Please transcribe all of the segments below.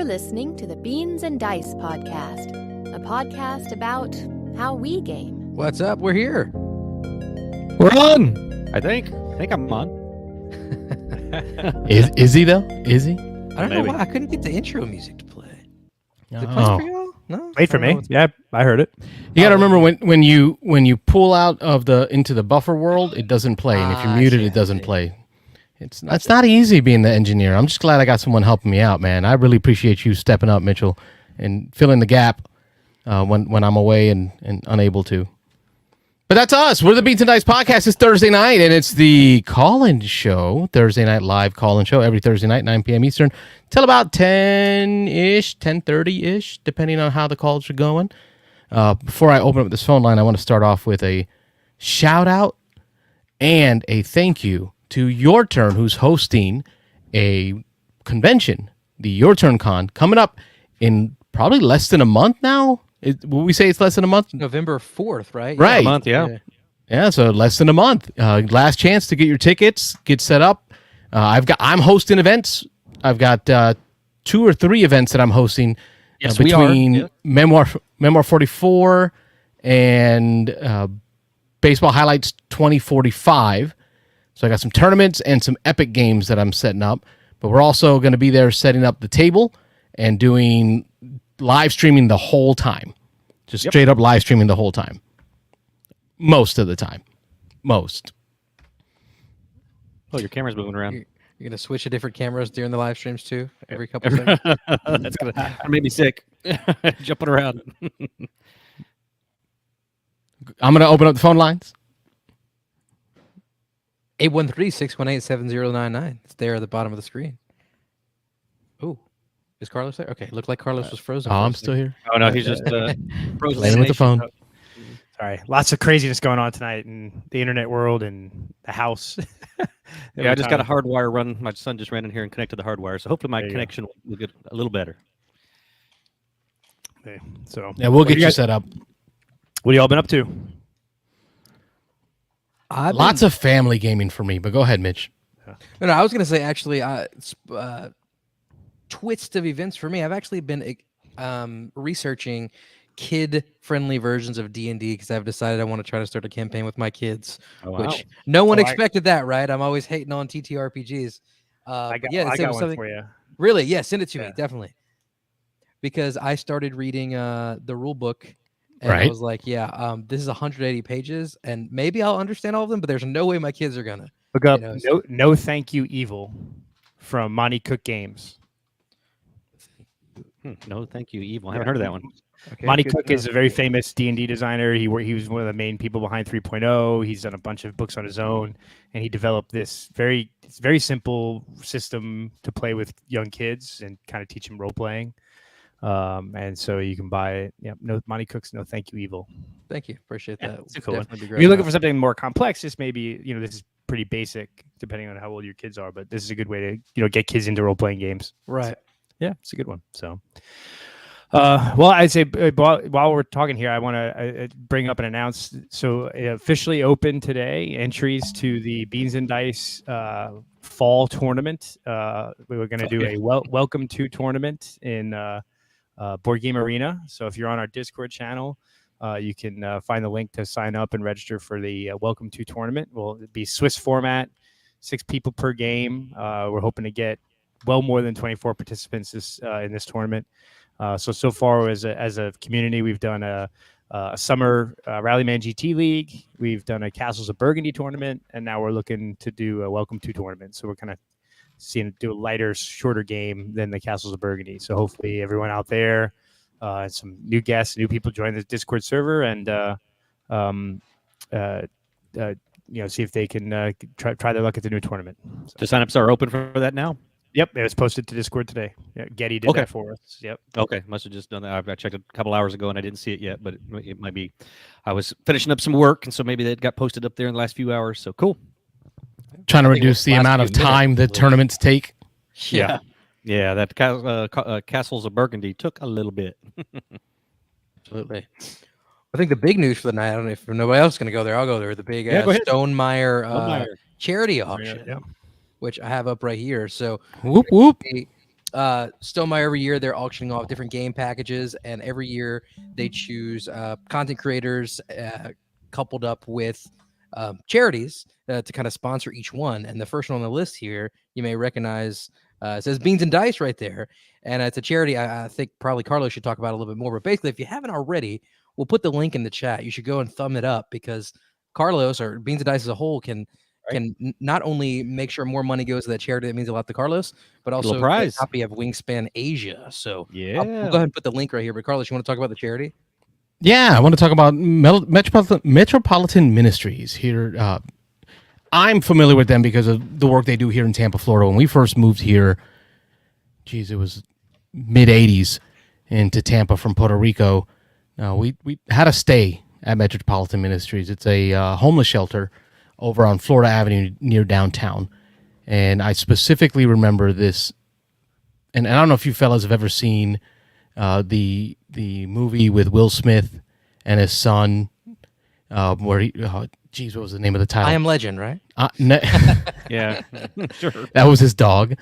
listening to the Beans and Dice podcast, a podcast about how we game. What's up? We're here. We're on. I think I'm on. Is he though? Is he? I don't know why I couldn't get the intro music to play. Did it play Oh. for y'all? No. Wait for me. Yeah, I heard it. You got to remember when you pull out of into the buffer world, it doesn't play, and if you're muted, it doesn't play. It's not easy being the engineer. I'm just glad I got someone helping me out, man. I really appreciate you stepping up, Mitchell, and filling the gap when I'm away and unable to. But that's us. We're the Beats and Dice podcast. It's Thursday night, and it's the call-in show, Thursday night live call-in show, every Thursday night, 9 p.m. Eastern, till about 10-ish, 10:30-ish, depending on how the calls are going. Before I open up this phone line, I want to start off with a shout-out and a thank you to Your Turn, who's hosting a convention, the Your Turn Con, coming up in probably less than a month now. Will we say it's less than a month? November 4th, right? Right. A month, yeah. Yeah, so less than a month. Last chance to get your tickets, get set up. I'm hosting events. I've got 2 or 3 events that I'm hosting. Yes, between we are. Memoir 44 and Baseball Highlights 2045. So I got some tournaments and some epic games that I'm setting up. But we're also going to be there setting up the table and doing live streaming the whole time. Just straight up live streaming the whole time. Most of the time. Most. Oh, your camera's moving around. You're going to switch to different cameras during the live streams too? Every couple seconds? That's gonna make me sick. Jumping around. I'm going to open up the phone lines. 813-618-7099. It's there at the bottom of the screen. Ooh. Is Carlos there? Okay, looked like Carlos was frozen. Oh, for a I'm second. still here. Oh no, he's just frozen. Playing with the phone. Sorry, lots of craziness going on tonight in the internet world and the house. Yeah, I just got a hardwire run. My son just ran in here and connected the hardwire, so hopefully my connection will get a little better. Okay, so Yeah, we'll get you guys- set up. What have y'all been up to? Lots of family gaming for me, but go ahead, Mitch. No, I was going to say actually, twist of events for me. I've actually been researching kid-friendly versions of D&D because I've decided I want to try to start a campaign with my kids, Oh, wow. which no one expected that, right? I'm always hating on TTRPGs. I got it was one for you. Really? Yeah, send it to me, Yeah. definitely. Because I started reading the rule book, and I Right. was like, this is 180 pages, and maybe I'll understand all of them, but there's no way my kids are gonna. Look up know, no Thank You Evil from Monty Cook Games. No, thank you, Evil. I haven't heard of that one. Okay, Monty good Cook to is a very famous D&D designer. He was one of the main people behind 3.0. He's done a bunch of books on his own, and he developed this very simple system to play with young kids and kind of teach them role playing. And so you can buy it. Yeah, no Monty Cook's No Thank You Evil. Thank you, appreciate Yeah, that. it's a cool one. Definitely be If great. you're looking for something more complex, this may be, this is pretty basic depending on how old your kids are, but this is a good way to, get kids into role playing games. right. Yeah, it's a good one. So, well, I'd say while we're talking here, I want to bring up and announce. So, officially open today entries to the Beans and Dice fall tournament. We were going to do a welcome to tournament in Board Game Arena. So, if you're on our Discord channel, you can find the link to sign up and register for the welcome to tournament. Well, it'll be Swiss format, 6 people per game. We're hoping to get well more than 24 participants in this tournament. So far as a community, we've done a summer Rallyman GT League. We've done a Castles of Burgundy tournament, and now we're looking to do a Welcome to tournament. So we're kind of do a lighter, shorter game than the Castles of Burgundy. So hopefully everyone out there, and some new guests, new people join the Discord server, and see if they can try their luck at the new tournament. So. The signups are open for that now. Yep, it was posted to Discord today. Yeah, Getty did that for us. Yep. Okay, must have just done that. I checked a couple hours ago and I didn't see it yet, but it might be. I was finishing up some work, and so maybe that got posted up there in the last few hours. So cool. Trying to I think reduce the last amount of few minutes, time the really. tournaments take. Yeah. Yeah, that Castles of Burgundy took a little bit. Absolutely. I think the big news for the night, I don't know if nobody else is going to go there, I'll go there. The big Yeah, go ahead. Stonemaier charity auction, Yeah. which I have up right here. So Whoop whoop. Stonemaier, every year they're auctioning off different game packages, and every year they choose content creators coupled up with charities to kind of sponsor each one. And the first one on the list here, you may recognize, it says Beans and Dice right there. And it's a charity I think probably Carlos should talk about a little bit more. But basically, if you haven't already, we'll put the link in the chat. You should go and thumb it up, because Carlos, or Beans and Dice as a whole, can not only make sure more money goes to that charity that means a lot to Carlos, but also a copy of Wingspan Asia. So we'll go ahead and put the link right here. But Carlos, you want to talk about the charity? Yeah, I want to talk about Metropolitan Ministries here. I'm familiar with them because of the work they do here in Tampa, Florida. When we first moved here, it was mid-'80s into Tampa from Puerto Rico. We had a stay at Metropolitan Ministries. It's a homeless shelter over on Florida Avenue near downtown. And I specifically remember this, and I don't know if you fellas have ever seen the movie with Will Smith and his son, where he, what was the name of the title? I Am Legend, right? Yeah, sure. That was his dog.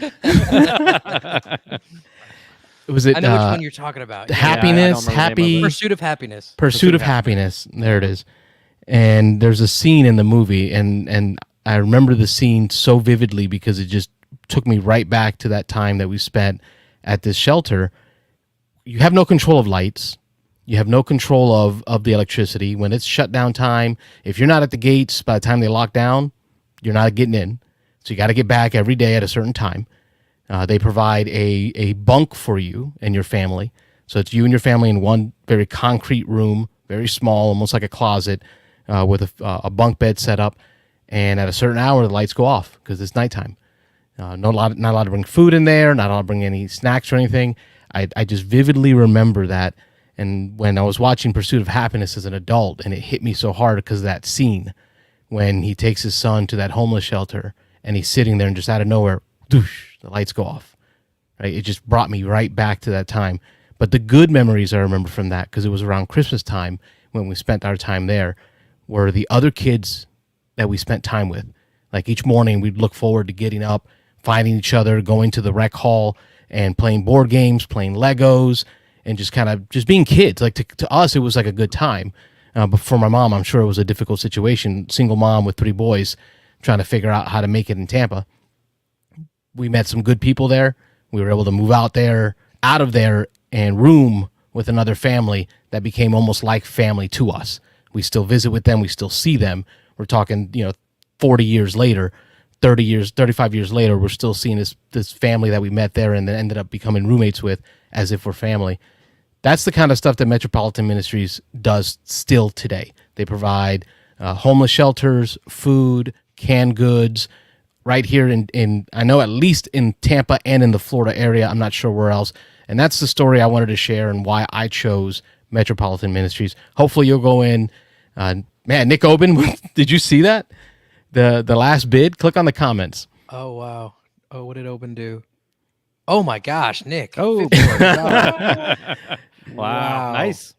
Was it? I know which one you're talking about. Happiness, Pursuit of Happiness. Pursuit of Happiness. There it is. And there's a scene in the movie, and I remember the scene so vividly because it just took me right back to that time that we spent at this shelter. You have no control of lights. You have no control of the electricity. When it's shutdown time, if you're not at the gates by the time they lock down, you're not getting in. So you got to get back every day at a certain time. They provide a bunk for you and your family. So it's you and your family in one very concrete room, very small, almost like a closet, with a bunk bed set up. And at a certain hour, the lights go off because it's nighttime. Not allowed to bring food in there, not allowed to bring any snacks or anything. I just vividly remember that. And when I was watching Pursuit of Happiness as an adult, and it hit me so hard because of that scene when he takes his son to that homeless shelter and he's sitting there and just out of nowhere, doosh, the lights go off. Right? It just brought me right back to that time. But the good memories I remember from that, because it was around Christmas time when we spent our time there, were the other kids that we spent time with. Like each morning we'd look forward to getting up, finding each other, going to the rec hall and playing board games, playing Legos, and just kind of just being kids. Like to us, it was like a good time. But for my mom, I'm sure it was a difficult situation. Single mom with 3 boys trying to figure out how to make it in Tampa. We met some good people there. We were able to move out of there and room with another family that became almost like family to us. We still visit with them. We still see them. We're talking, 40 years later, 30 years, 35 years later, we're still seeing this family that we met there and then ended up becoming roommates with as if we're family. That's the kind of stuff that Metropolitan Ministries does still today. They provide homeless shelters, food, canned goods, right here in I know at least in Tampa and in the Florida area. I'm not sure where else. And that's the story I wanted to share and why I chose Metropolitan Ministries. Hopefully you'll go in. Man, Nick Oben, did you see that? The last bid? Click on the comments. Oh, wow. Oh, what did Oben do? Oh, my gosh, Nick. Oh. Wow. Nice.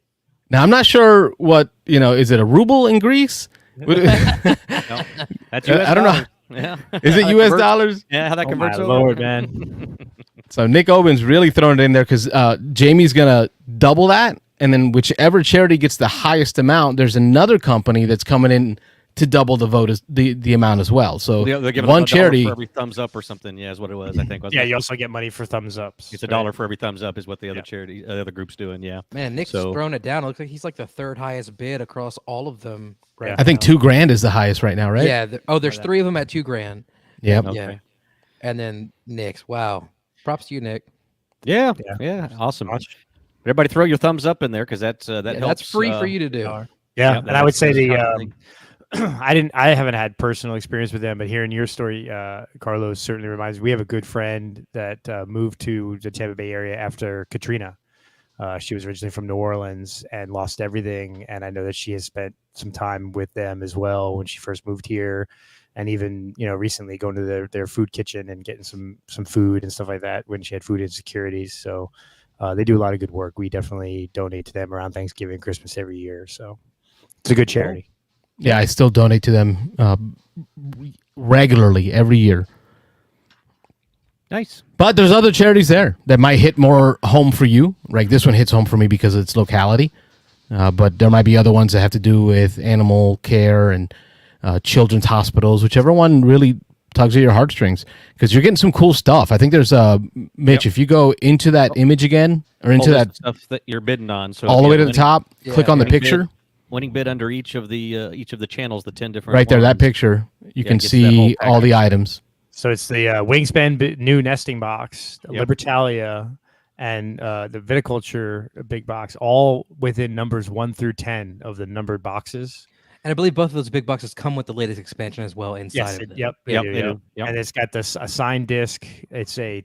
Now, I'm not sure what, is it a ruble in Greece? No, that's US I don't know. Yeah. Is it U.S. dollars? Yeah, how that converts my over. Lord, man. So Nick Oben's really throwing it in there because Jamie's going to double that. And then whichever charity gets the highest amount, there's another company that's coming in to double the vote the amount as well. So They're giving one $1 charity for every thumbs up or something. Yeah, is what it was. I think. Yeah, you also get money for thumbs ups. It's $1 for every thumbs up is what the other charity, the other group's doing. Yeah. Man, Nick's thrown it down. It looks like he's like the 3rd highest bid across all of them. Right. I think $2,000 is the highest right now, right? Yeah. There's 3 of them at $2,000. Yep. Okay. Yeah. And then Nick's. Wow. Props to you, Nick. Yeah. Awesome. Everybody, throw your thumbs up in there because that helps. That's free for you to do. Yeah, and I would say I haven't had personal experience with them, but hearing your story, Carlos, certainly reminds me. We have a good friend that moved to the Tampa Bay area after Katrina. She was originally from New Orleans and lost everything, and I know that she has spent some time with them as well when she first moved here, and even recently going to their food kitchen and getting some food and stuff like that when she had food insecurities. So they do a lot of good work. We definitely donate to them around Thanksgiving and Christmas every year. So it's a good charity. Yeah, I still donate to them regularly every year. Nice. But there's other charities there that might hit more home for you. Like this one hits home for me because of its locality. But there might be other ones that have to do with animal care and children's hospitals, whichever one really tugs at your heartstrings, because you're getting some cool stuff. I think there's Mitch, if you go into that image again or into that stuff that you're bidding on, so all the way to the top, click on the picture. Winning bid under each of the channels, the 10 different right there, ones. that picture, you can see all the items. So it's the Wingspan new nesting box, Yep. Libertalia, and the viticulture big box, all within numbers 1 through 10 of the numbered boxes. And I believe both of those big boxes come with the latest expansion as well inside of it. Yep, Yep, they they do. do. Yep. And it's got this a signed disc. It's a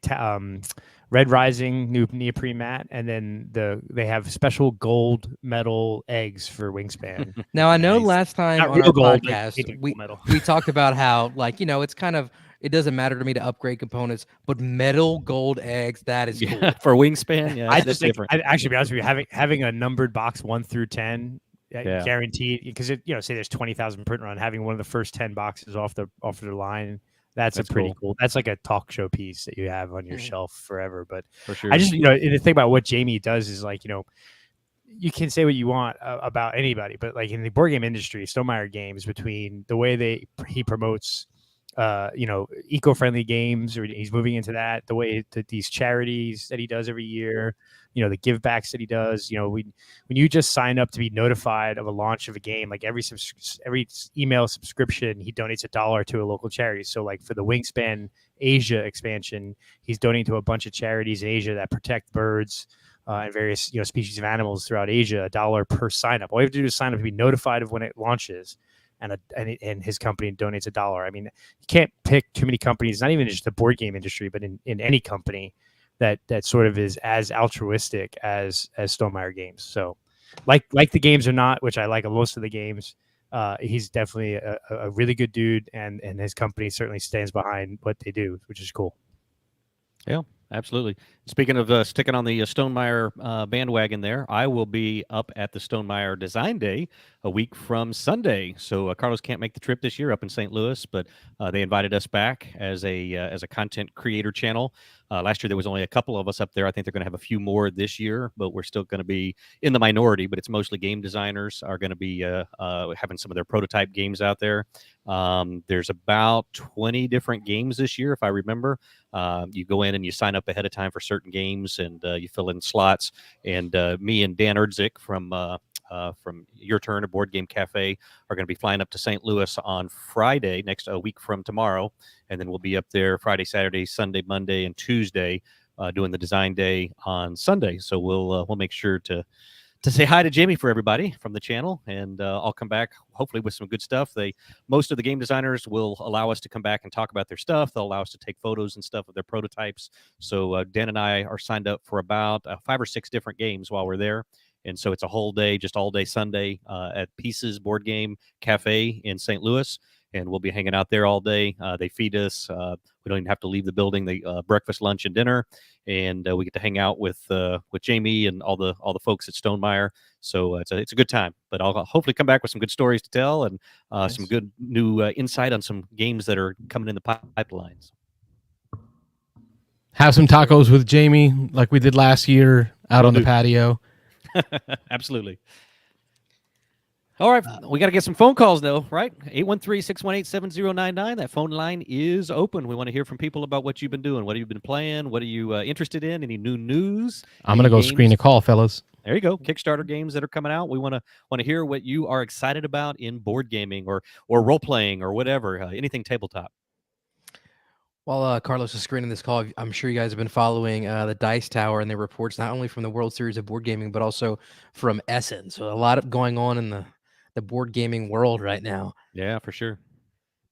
Red Rising new neoprene mat, and then they have special gold medal eggs for Wingspan. Now I know Nice. last time Not on real our gold, podcast like we, metal. we talked about how, like, you know, it's kind of, it doesn't matter to me to upgrade components, but metal gold eggs, that is cool. For Wingspan, yeah, I that's just think, different. actually, to be honest with you, having a numbered box 1 through 10, Yeah. guaranteed, because say there's 20,000 print run, having one of the first 10 boxes off their line, that's a pretty cool. That's like a talk show piece that you have on your shelf forever. But For sure. I just, the thing about what Jamie does is, like, you can say what you want about anybody, but like in the board game industry, Stonemaier Games, between the way he promotes eco-friendly games, or he's moving into that, the way that these charities that he does every year, the give backs that he does, when you just sign up to be notified of a launch of a game, like every email subscription, he donates $1 to a local charity. So like for the Wingspan Asia expansion, he's donating to a bunch of charities in Asia that protect birds and various species of animals throughout Asia, $1 per sign up. All you have to do is sign up to be notified of when it launches. And his company donates $1. I mean, you can't pick too many companies, not even just the board game industry, but in any company that sort of is as altruistic as Stonemaier Games. So like the games or not, which I like most of the games, he's definitely a really good dude, and his company certainly stands behind what they do, which is cool. Yeah, absolutely. Speaking of sticking on the Stonemaier bandwagon there, I will be up at the Stonemaier Design Day a week from Sunday. So Carlos can't make the trip this year up in St. Louis, but they invited us back as a content creator channel. Last year there was only a couple of us up there. I think they're going to have a few more this year, but we're still going to be in the minority. But it's mostly game designers are going to be having some of their prototype games out there. There's about 20 different games this year, if I remember. You go in and you sign up ahead of time for certain games, and you fill in slots. And me and Dan Erdzik from Your Turn, a Board Game Cafe, are going to be flying up to St. Louis on Friday, a week from tomorrow, and then we'll be up there Friday, Saturday, Sunday, Monday, and Tuesday, doing the design day on Sunday. So we'll make sure to say hi to Jamie for everybody from the channel, and I'll come back hopefully with some good stuff. Most of the game designers will allow us to come back and talk about their stuff. They'll allow us to take photos and stuff of their prototypes. So Dan and I are signed up for about 5 or 6 different games while we're there. And so it's a whole day, just all day Sunday at Pieces Board Game Cafe in St. Louis. And we'll be hanging out there all day. They feed us. We don't even have to leave the building. They breakfast, lunch, and dinner, and we get to hang out with Jamie and all the folks at Stonemaier. So it's a good time. But I'll hopefully come back with some good stories to tell, and some good new insight on some games that are coming in the pipelines. Have some tacos with Jamie like we did last year out on the patio. Absolutely. All right, we got to get some phone calls, though, right? 813-618-7099. That phone line is open. We want to hear from people about what you've been doing. What have you been playing? What are you interested in? Any new news? I'm going to go screen a call, fellas. There you go. Kickstarter games that are coming out. We want to hear what you are excited about in board gaming or role-playing or whatever, anything tabletop. While Carlos is screening this call, I'm sure you guys have been following the Dice Tower and their reports, not only from the World Series of Board Gaming, but also from Essen. So a lot of going on in the board gaming world right now. Yeah, for sure.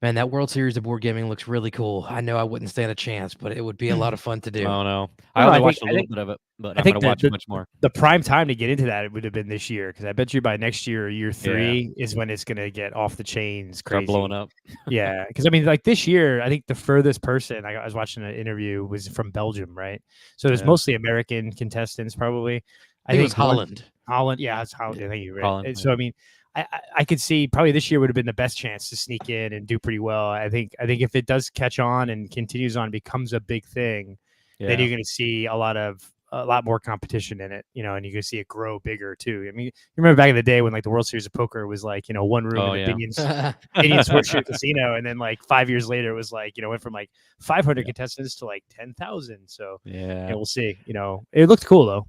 Man, that World Series of Board Gaming looks really cool. I know I wouldn't stand a chance, but it would be a lot of fun to do. Oh, no. I only watched a little bit of it, but I'm going to watch much more. The prime time to get into that, it would have been this year, because I bet you by next year or year 3 is when it's going to get off the chains crazy. Start blowing up. Yeah, because I mean, like this year, I think the furthest person I was watching an interview was from Belgium, right? So there's mostly American contestants, probably. I think it was Holland. Holland, yeah, it's Holland. I think you're right. Holland, So I mean, I could see probably this year would have been the best chance to sneak in and do pretty well. I think if it does catch on and continues on, becomes a big thing, then you're going to see a lot more competition in it, and you're going to see it grow bigger too. I mean, you remember back in the day when like the World Series of Poker was like, one room in the Binions Horseshoe Casino, and then like 5 years later it was like, went from like 500 contestants to like 10,000. So we'll see. It looked cool though.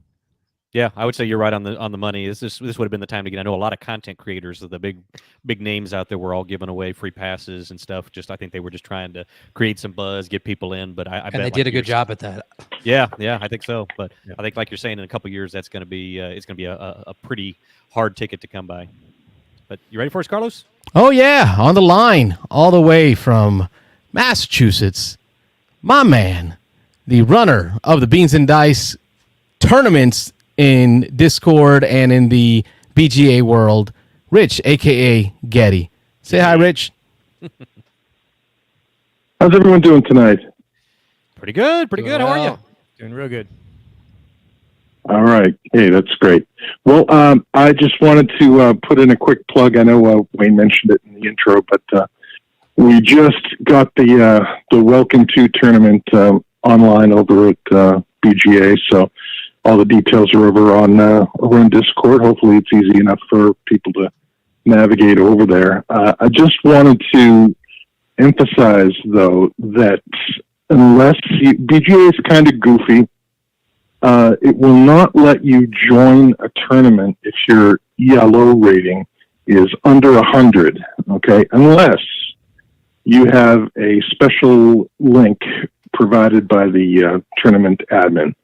Yeah, I would say you're right on the money. This would have been the time to get. I know a lot of content creators, the big names out there, were all giving away free passes and stuff. I think they were just trying to create some buzz, get people in. But I bet they did a good job at that. Yeah, I think so. But I think, like you're saying, in a couple of years, that's going to be it's going to be a pretty hard ticket to come by. But you ready for us, Carlos? Oh yeah, on the line, all the way from Massachusetts, my man, the runner of the Beans and Dice tournaments in Discord and in the BGA world, Rich, a.k.a. Getty. Say hi, Rich. How's everyone doing tonight? Pretty good. How are you? Doing real good. All right. Hey, that's great. Well, I just wanted to put in a quick plug. I know Wayne mentioned it in the intro, but we just got the Welcome to tournament online over at BGA, so all the details are over on Discord. Hopefully it's easy enough for people to navigate over there. I just wanted to emphasize, though, that unless BGA is kind of goofy, it will not let you join a tournament if your ELO rating is under 100, okay? Unless you have a special link provided by the tournament admin.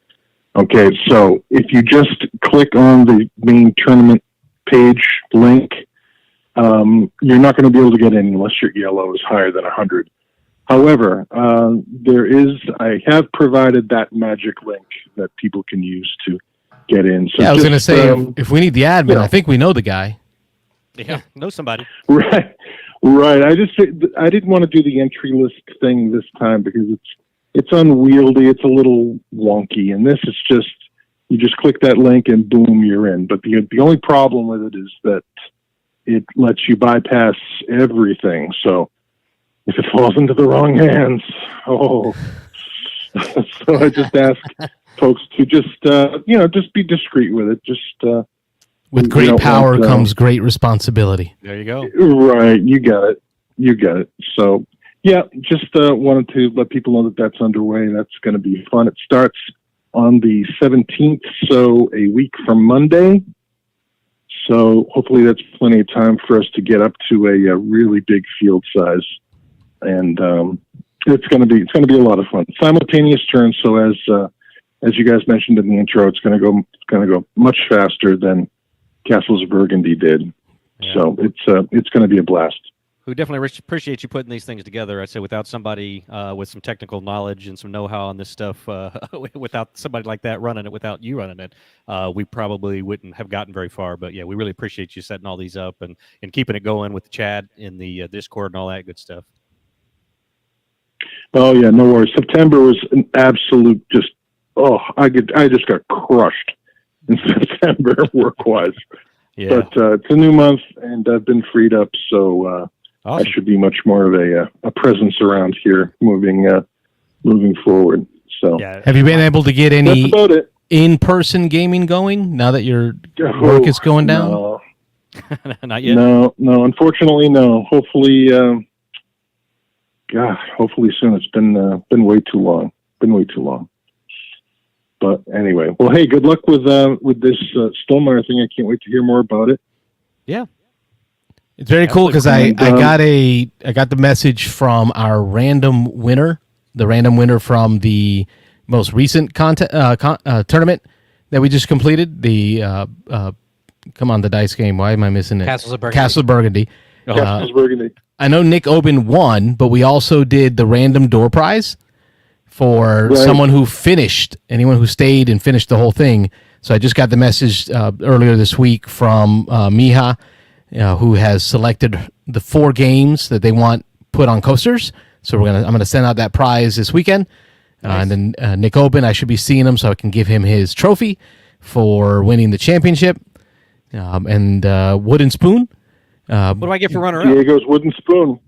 Okay, so if you just click on the main tournament page link, you're not going to be able to get in unless your ELO is higher than 100. However, I have provided that magic link that people can use to get in. So I was going to say, if we need the admin, I think we know the guy. Yeah, know somebody. Right. I didn't want to do the entry list thing this time because it's unwieldy. It's a little wonky, and this is just you just click that link and boom, you're in. But the only problem with it is that it lets you bypass everything. So if it falls into the wrong hands, so I just ask folks to just be discreet with it. Just with great power comes great responsibility. There you go. Right, you got it. So. Yeah, just wanted to let people know that that's underway. That's going to be fun. It starts on the 17th, so a week from Monday. So hopefully that's plenty of time for us to get up to a really big field size, and it's going to be a lot of fun. Simultaneous turns, so as you guys mentioned in the intro, it's going to go much faster than Castles of Burgundy did. Yeah. So it's going to be a blast. We definitely appreciate you putting these things together. I'd say without somebody with some technical knowledge and some know-how on this stuff, without somebody like that running it, without you running it, we probably wouldn't have gotten very far. But yeah, we really appreciate you setting all these up and keeping it going with the chat in the Discord and all that good stuff. Oh yeah, no worries. September was an absolute I just got crushed in September work-wise. Yeah. But it's a new month and I've been freed up, so awesome. I should be much more of a presence around here moving forward. So, have you been able to get any in-person gaming going now that your work is going down? No. Not yet. No, unfortunately, no. Hopefully, hopefully soon. It's been way too long. But anyway, well, hey, good luck with this Stonemaier thing. I can't wait to hear more about it. Yeah. It's very cool because I got the message from our random winner, from the most recent tournament that we just completed. The come on, the dice game. Why am I missing it? Castles of Burgundy. Castles of Burgundy. Castles of Burgundy. I know Nick Oben won, but we also did the random door prize for someone who finished, anyone who stayed and finished the whole thing. So I just got the message earlier this week from Miha, who has selected the 4 games that they want put on coasters. So I'm gonna send out that prize this weekend. Nice. And then Nick Oben, I should be seeing him so I can give him his trophy for winning the championship. And Wooden Spoon What do I get for runner-up? Diego's wooden spoon.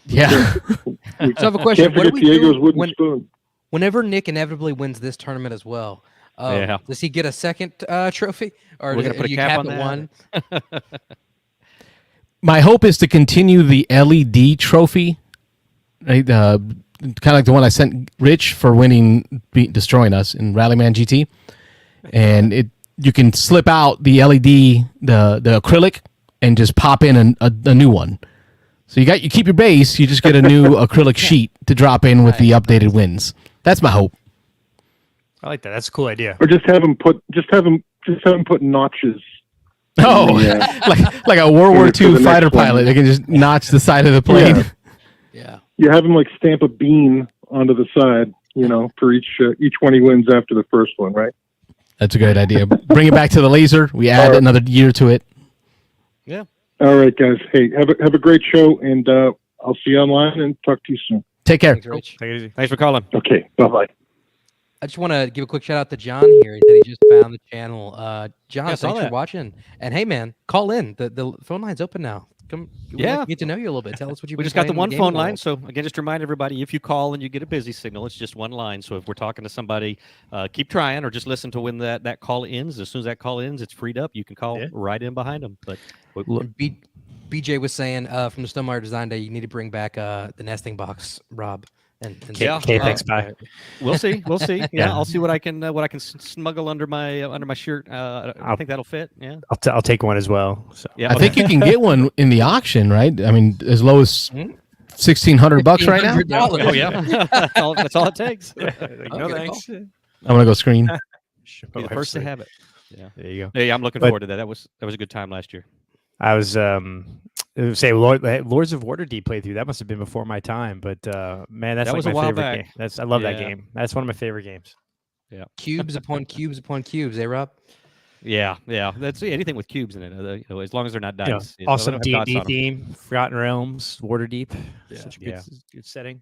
Yeah. So I have a question. Can't What do forget we Diego's do wooden spoon. whenever Nick inevitably wins this tournament as well? Yeah. Does he get a second trophy, or We're gonna put a you cap cap on at that? one? My hope is to continue the LED trophy, right? Kind of like the one I sent Rich for winning, destroying us in Rallyman GT, and you can slip out the LED, the acrylic, and just pop in a new one. So you keep your base, you just get a new acrylic sheet to drop in with the updated wins. That's my hope. I like that. That's a cool idea. Or just have him put notches. Oh, Yeah. like a World War For II the fighter next one. pilot. They can just notch the side of the plane. Yeah. Yeah. You have him like stamp a bean onto the side, for each one he wins after the first one, right? That's a great idea. Bring it back to the laser. We add another year to it. Yeah. All right, guys. Hey, have a great show, and I'll see you online and talk to you soon. Take care. Thanks, Rich. Take it easy. Thanks for calling. Okay, bye-bye. I just want to give a quick shout out to John here. He said he just found the channel. John, Yeah, I saw thanks for that. watching. And hey, man, call in. The phone line's open now. Come, we'd like to get to know you a little bit. Tell us what you've We been just got the playing in one game phone world. line. So again, just to remind everybody, if you call and you get a busy signal, it's just one line. So if we're talking to somebody, keep trying or just listen to when that call ends. As soon as that call ends, it's freed up. You can call right in behind them. But And BJ was saying from the Stonemaier Design Day, you need to bring back the nesting box, Rob. And Okay, thanks. Bye. we'll see. We'll see. Yeah, I'll see what I can smuggle under my shirt. I think that'll fit. Yeah. I'll take one as well. So Yeah. I think you can get one in the auction, right? I mean, as low as $1,600 right now. $1,500. Oh yeah. That's all it takes. no Okay, thanks. I'm gonna go screen. Be the first to have it. Yeah. There you go. Yeah, I'm looking forward to that. That was a good time last year. I was say Lords of Waterdeep playthrough. That must have been before my time, but man, that's That like was a my while favorite back. game. I love that Yeah. game. That's one of my favorite games. Cubes upon cubes upon cubes, eh, Rob? Yeah. That's anything with cubes in it. As long as they're not You know, dice. awesome They don't have dots D&D on 'em. theme, Forgotten Realms, Waterdeep. Yeah. Such a good setting.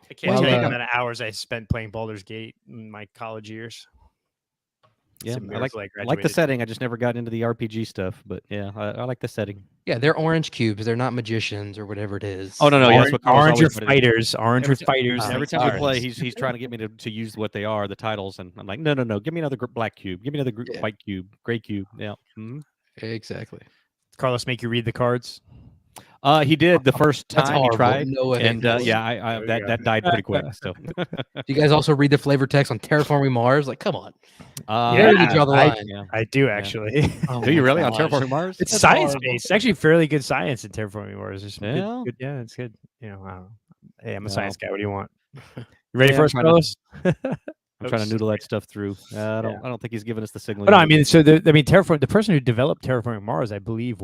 I can't Well, tell you the amount of hours I spent playing Baldur's Gate in my college years. Yeah, It's a I miracle like the graduated. setting. I just never got into the RPG stuff, but yeah, I like the setting. Yeah, they're orange cubes. They're not magicians or whatever it is. Oh no, yeah, that's what Carl's Orange always are wanted to do. fighters. Orange are fighters. Every time we play, he's trying to get me to use what they are, the titles, and I'm like, no, give me another black cube, give me another white cube, gray cube. Yeah, Exactly. Carlos make you read the cards. he did the first That's time he horrible. tried, No way. and yeah, that died pretty quick. So, Do you guys also read the flavor text on Terraforming Mars? Like, come on. yeah, Where do you draw the line? yeah. I do actually. Do you really on gosh. Terraforming Mars? It's That's science horrible. based. It's actually fairly good science in Terraforming Mars. There's some Yeah. good, yeah, it's good. You know, I don't know. Hey, I'm a No. science guy. What do you want? You ready Yeah, for I'm us, trying to- Carlos? I'm trying to noodle that stuff through. I don't think he's given us the signal. But no, yet. I mean, the person who developed Terraforming Mars, I believe,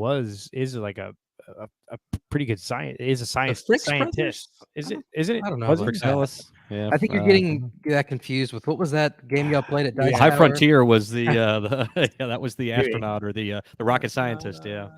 is like a pretty good science. Is a scientist. Isn't it? I don't know Was about it? that. Ellis. Yeah, I think you're getting that confused with what was that game y'all played at Dice High Tower? Frontier was the that was the astronaut or the rocket scientist. Yeah.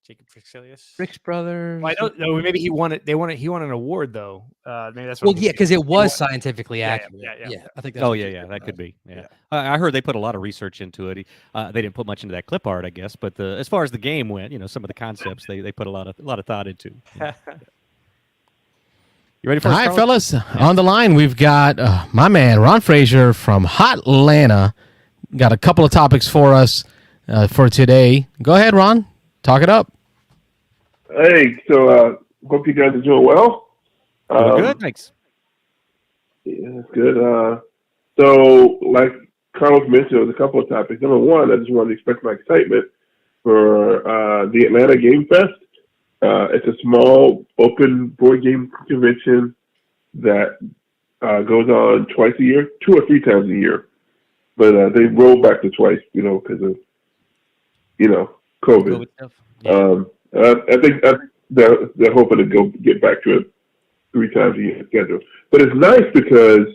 Jacob Frixilius. Bricks Brothers. Well, I don't know. Maybe he won it. He won an award though. Maybe that's what. Well, I'm yeah, because it confused. was scientifically Yeah, accurate. yeah. I think. That's Oh what yeah, you're yeah, talking that about. could be. Yeah, I heard they put a lot of research into it. They didn't put much into that clip art, I guess, but as far as the game went, some of the concepts they put a lot of thought into. You ready for All right, fellas. On the line, we've got my man, Ron Frazier from Hot Atlanta. Got a couple of topics for us for today. Go ahead, Ron. Talk it up. Hey, so hope you guys are doing well. Good, thanks. Yeah, that's good. So, like Carlos mentioned, there was a couple of topics. Number one, I just wanted to express my excitement for the Atlanta Game Fest. It's a small, open board game convention that goes on twice a year, 2 or 3 times a year. But they rolled back to twice, because of, COVID. I think they're hoping to get back to a 3 times a year schedule. But it's nice because,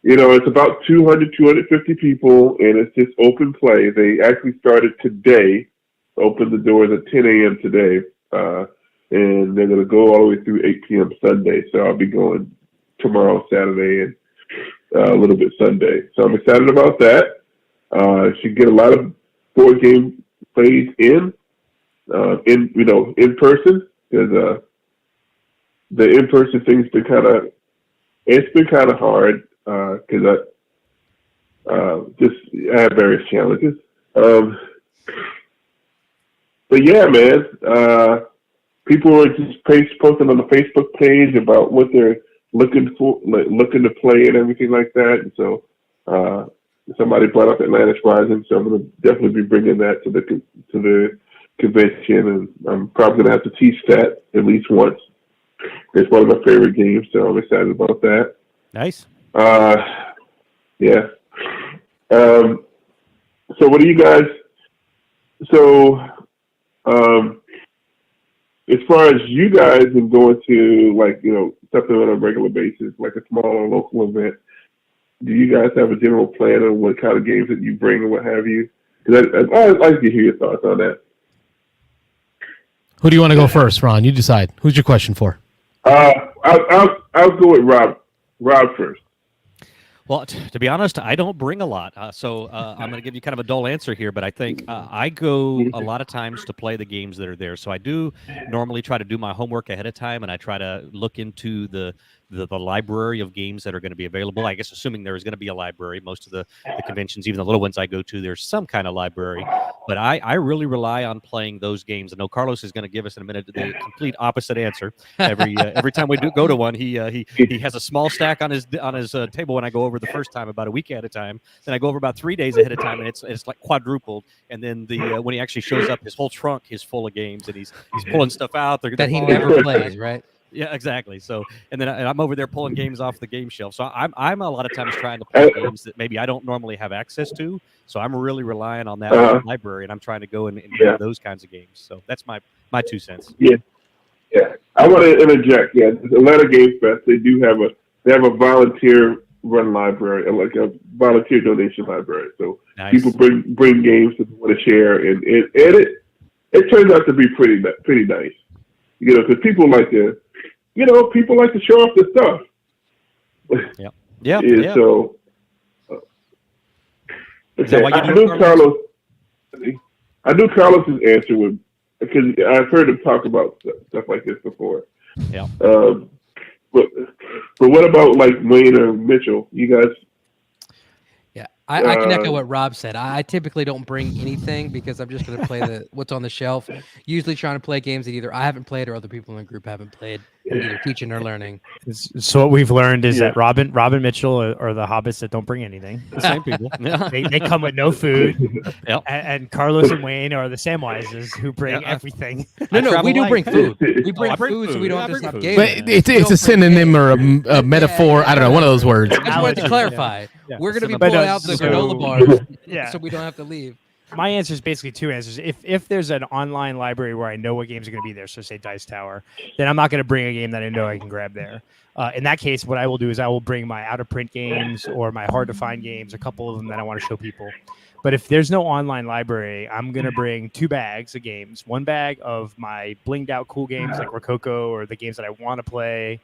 it's about 200, 250 people, and it's just open play. They actually started today, opened the doors at 10 a.m. today, and they're going to go all the way through 8 p.m. Sunday. So I'll be going tomorrow, Saturday, and a little bit Sunday. So I'm excited about that. Should get a lot of board game plays in. in person, because the in person thing's been kind of hard because I have various challenges. But yeah, man, people are just posting on the Facebook page about what they're looking to play and everything like that. And so somebody brought up Atlantis Rising, so I'm going to definitely be bringing that to the convention, and I'm probably going to have to teach that at least once. It's one of my favorite games, so I'm excited about that. Nice. Yeah. So what do you guys? So, as far as you guys and going to something on a regular basis, like a smaller local event, do you guys have a general plan on what kind of games that you bring and what have you? Because I'd like to hear your thoughts on that. Who do you want to go first, Ron? You decide. Who's your question for? I'll go with Rob. Rob first. Well, to be honest, I don't bring a lot, so I'm going to give you kind of a dull answer here. But I think I go a lot of times to play the games that are there. So I do normally try to do my homework ahead of time, and I try to look into the library of games that are going to be available. I guess assuming there is going to be a library. Most of the conventions, even the little ones I go to, there's some kind of library. But I really rely on playing those games. I know Carlos is going to give us in a minute the complete opposite answer. Every time we go to one, he has a small stack on his table when I go over the first time, about a week at a time. Then I go over about 3 days ahead of time, and it's like quadrupled. And then when he actually shows up, his whole trunk is full of games, and he's pulling stuff out that he never plays, right? Yeah, exactly. So, and then I'm over there pulling games off the game shelf. So I'm a lot of times trying to play games that maybe I don't normally have access to. So I'm really relying on that library, and I'm trying to go and get those kinds of games. So that's my 2 cents. Yeah. I want to interject. Yeah, Atlanta Game Fest, they have a volunteer run library, like a volunteer donation library. So nice. People bring games that they want to share, and it turns out to be pretty nice. Because people like to show off their stuff. Yeah. So, I knew Carlos's answer would, because I've heard him talk about stuff like this before. Yeah. But what about like Wayne or Mitchell? You guys? Yeah, I can echo what Rob said. I typically don't bring anything because I'm just going to play what's on the shelf. Usually trying to play games that either I haven't played or other people in the group haven't played, either teaching or learning. So what we've learned is that Robin Mitchell are the hobbits that don't bring anything. The same people. They come with no food. Yep. And Carlos and Wayne are the Samwises who bring everything. No, we do light. bring food. We bring bring food, so we don't have to stop food. gaming. But it's a synonym or a metaphor. I don't know, one of those words. I just wanted to clarify. Yeah. We're going to be But, pulling out the granola bars, so we don't have to leave. My answer is basically 2 answers. If there's an online library where I know what games are going to be there, so say Dice Tower, then I'm not going to bring a game that I know I can grab there. In that case, what I will do is I will bring my out-of-print games or my hard-to-find games, a couple of them that I want to show people. But if there's no online library, I'm going to bring 2 bags of games. 1 bag of my blinged-out cool games like Rococo or the games that I want to play,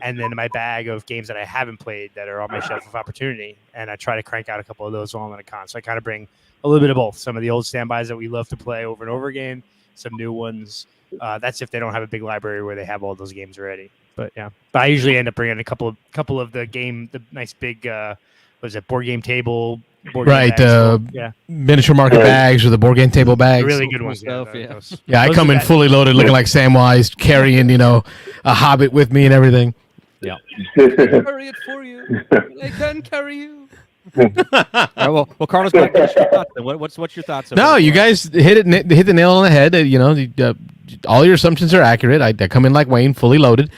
and then my bag of games that I haven't played that are on my shelf of opportunity. And I try to crank out a couple of those while I'm at a con. So I kind of bring a little bit of both. Some of the old standbys that we love to play over and over again, some new ones. That's if they don't have a big library where they have all those games already. But yeah, I usually end up bringing a couple of the nice big, board game table. Right, miniature market bags or the board game table bags. Really good ones. Yeah, I come in fully loaded, looking like Samwise, carrying a Hobbit with me and everything. Yeah, carry it for you. I can carry you. All right, well, Carlos, what's your thoughts? No, you guys hit the nail on the head. All your assumptions are accurate. I come in like Wayne, fully loaded,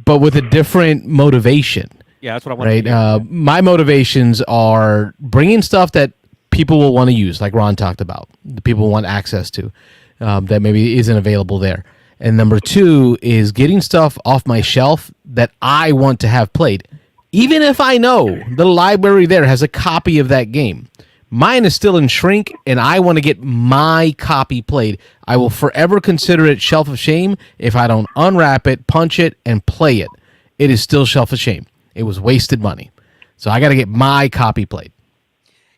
but with a different motivation. Yeah, that's what I want. Right. My motivations are bringing stuff that people will want to use, like Ron talked about. The people want access to that maybe isn't available there. And number 2 is getting stuff off my shelf that I want to have played. Even if I know the library there has a copy of that game, mine is still in shrink, and I want to get my copy played. I will forever consider it shelf of shame if I don't unwrap it, punch it, and play it. It is still shelf of shame. It was wasted money. So I got to get my copy played.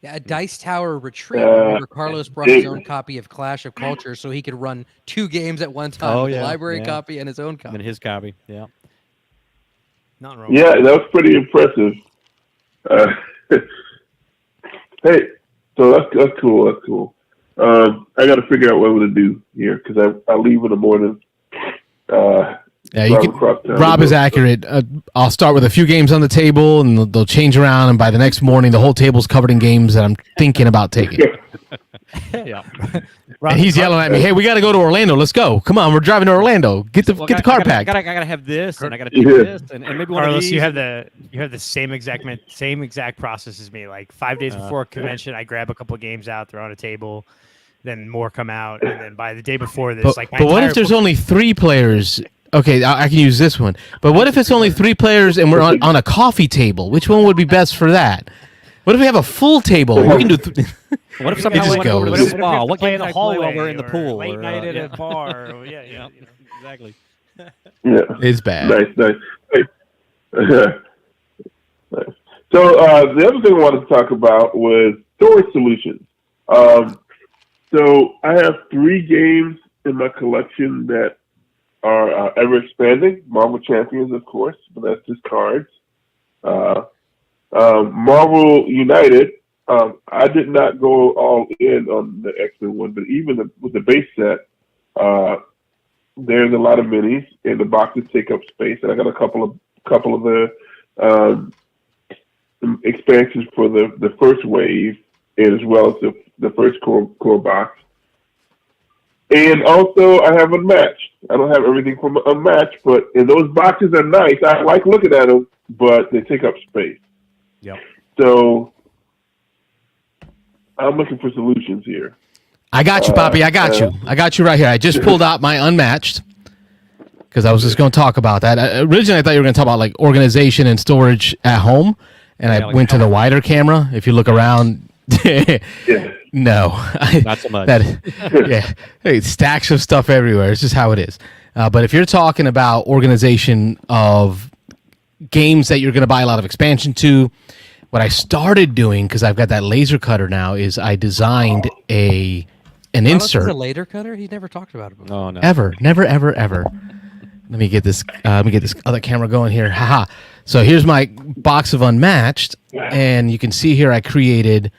Yeah, a Dice Tower Retreat. Remember, Carlos brought his own copy of Clash of Cultures so he could run 2 games at one time. Oh, with yeah, a library yeah. copy and his own copy. And his copy, yeah. Not wrong. Yeah, that was pretty impressive. Hey, so that's cool. That's cool. I got to figure out what I'm going to do here because I leave in the morning. Yeah, you can, Rob is accurate. I'll start with a few games on the table, and they'll change around, and by the next morning, the whole table's covered in games that I'm thinking about taking. Yeah. And he's yelling at me, "Hey, we got to go to Orlando. Let's go! Come on, we're driving to Orlando. Get the car packed." I gotta have this, and I gotta take this, and maybe one Carlos, of these. you have the same exact process as me. Like 5 days before a convention, I grab a couple of games out, they're on a table, then more come out, and then by the day before this, but what if there's only 3 players? Okay, I can use this one. But what if it's only 3 players and we're on a coffee table? Which one would be best for that? What if we have a full table? We can do. What if somebody just went over to the goes. spa? What play game in the can I play while we're hallway in the or pool? late or, night at yeah. a bar? Or, yeah. Exactly. Yeah, It's bad. nice. Hey. Nice. So the other thing I wanted to talk about was storage solutions. So I have 3 games in my collection that are ever expanding. Marvel Champions, of course, but that's just cards. Marvel United. I did not go all in on the X-Men one, but even with the base set, there's a lot of minis, and the boxes take up space. And I got a couple of the expansions for the first wave, and as well as the first core box. And also, I have Unmatched. I don't have everything from Unmatched, and those boxes are nice. I like looking at them, but they take up space. Yep. So I'm looking for solutions here. I got you, Poppy. I got you. I got you right here. I just pulled out my Unmatched because I was just going to talk about that. Originally, I thought you were going to talk about like organization and storage at home, and I went to the wider camera. If you look around, no, Not so much. Hey, stacks of stuff everywhere. It's just how it is. But if you're talking about organization of games that you're going to buy a lot of expansion to, what I started doing, because I've got that laser cutter now, is I designed an insert. A laser cutter? He never talked about it before. Oh no. Ever. Never, ever, ever. Let me get this other camera going here. Haha. So here's my box of Unmatched, and you can see here I created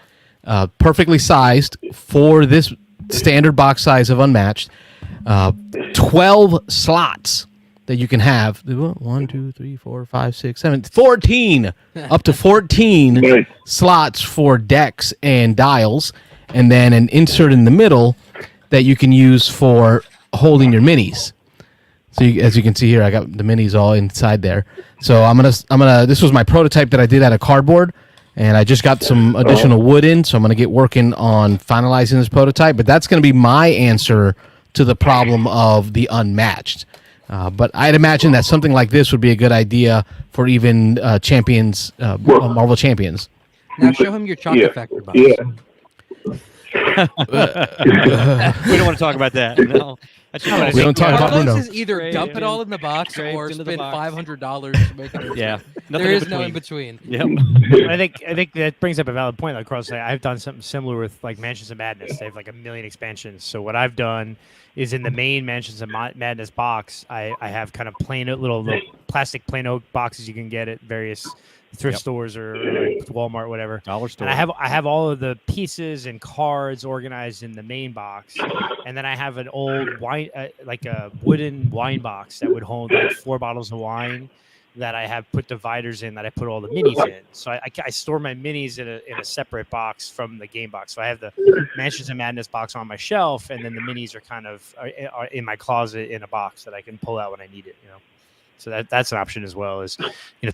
perfectly sized for this standard box size of Unmatched, 12 slots that you can have. 1, 2, 3, 4, 5, 6, 7, 14, up to 14 slots for decks and dials, and then an insert in the middle that you can use for holding your minis. So as you can see here, I got the minis all inside there. So I'm gonna. This was my prototype that I did out of cardboard, and I just got some additional wood in. So I'm gonna get working on finalizing this prototype. But that's gonna be my answer to the problem of the Unmatched. But I'd imagine that something like this would be a good idea for even champions, Marvel champions. Now show him your chocolate factory box. Yeah. We don't want to talk about that. No. We don't talk about Carlos Bruno. is either dump it all in the box Straight or into the spend box. $500 to make it. Yeah. There is no in between. Yep. I think that brings up a valid point. Like Carlos said, I've done something similar with like Mansions of Madness. They have like 1 million expansions. So what I've done is in the main Mansions of Madness box, I have kind of plain little plastic plain oak boxes you can get at various thrift stores or like Walmart, whatever. Dollar store. And I have all of the pieces and cards organized in the main box, and then I have an old wine, like a wooden wine box that would hold like 4 bottles of wine that I have put dividers in that I put all the minis in. So I store my minis in a separate box from the game box. So I have the Mansions of Madness box on my shelf, and then the minis are kind of are in my closet in a box that I can pull out when I need it. You know. So that's an option as well, is,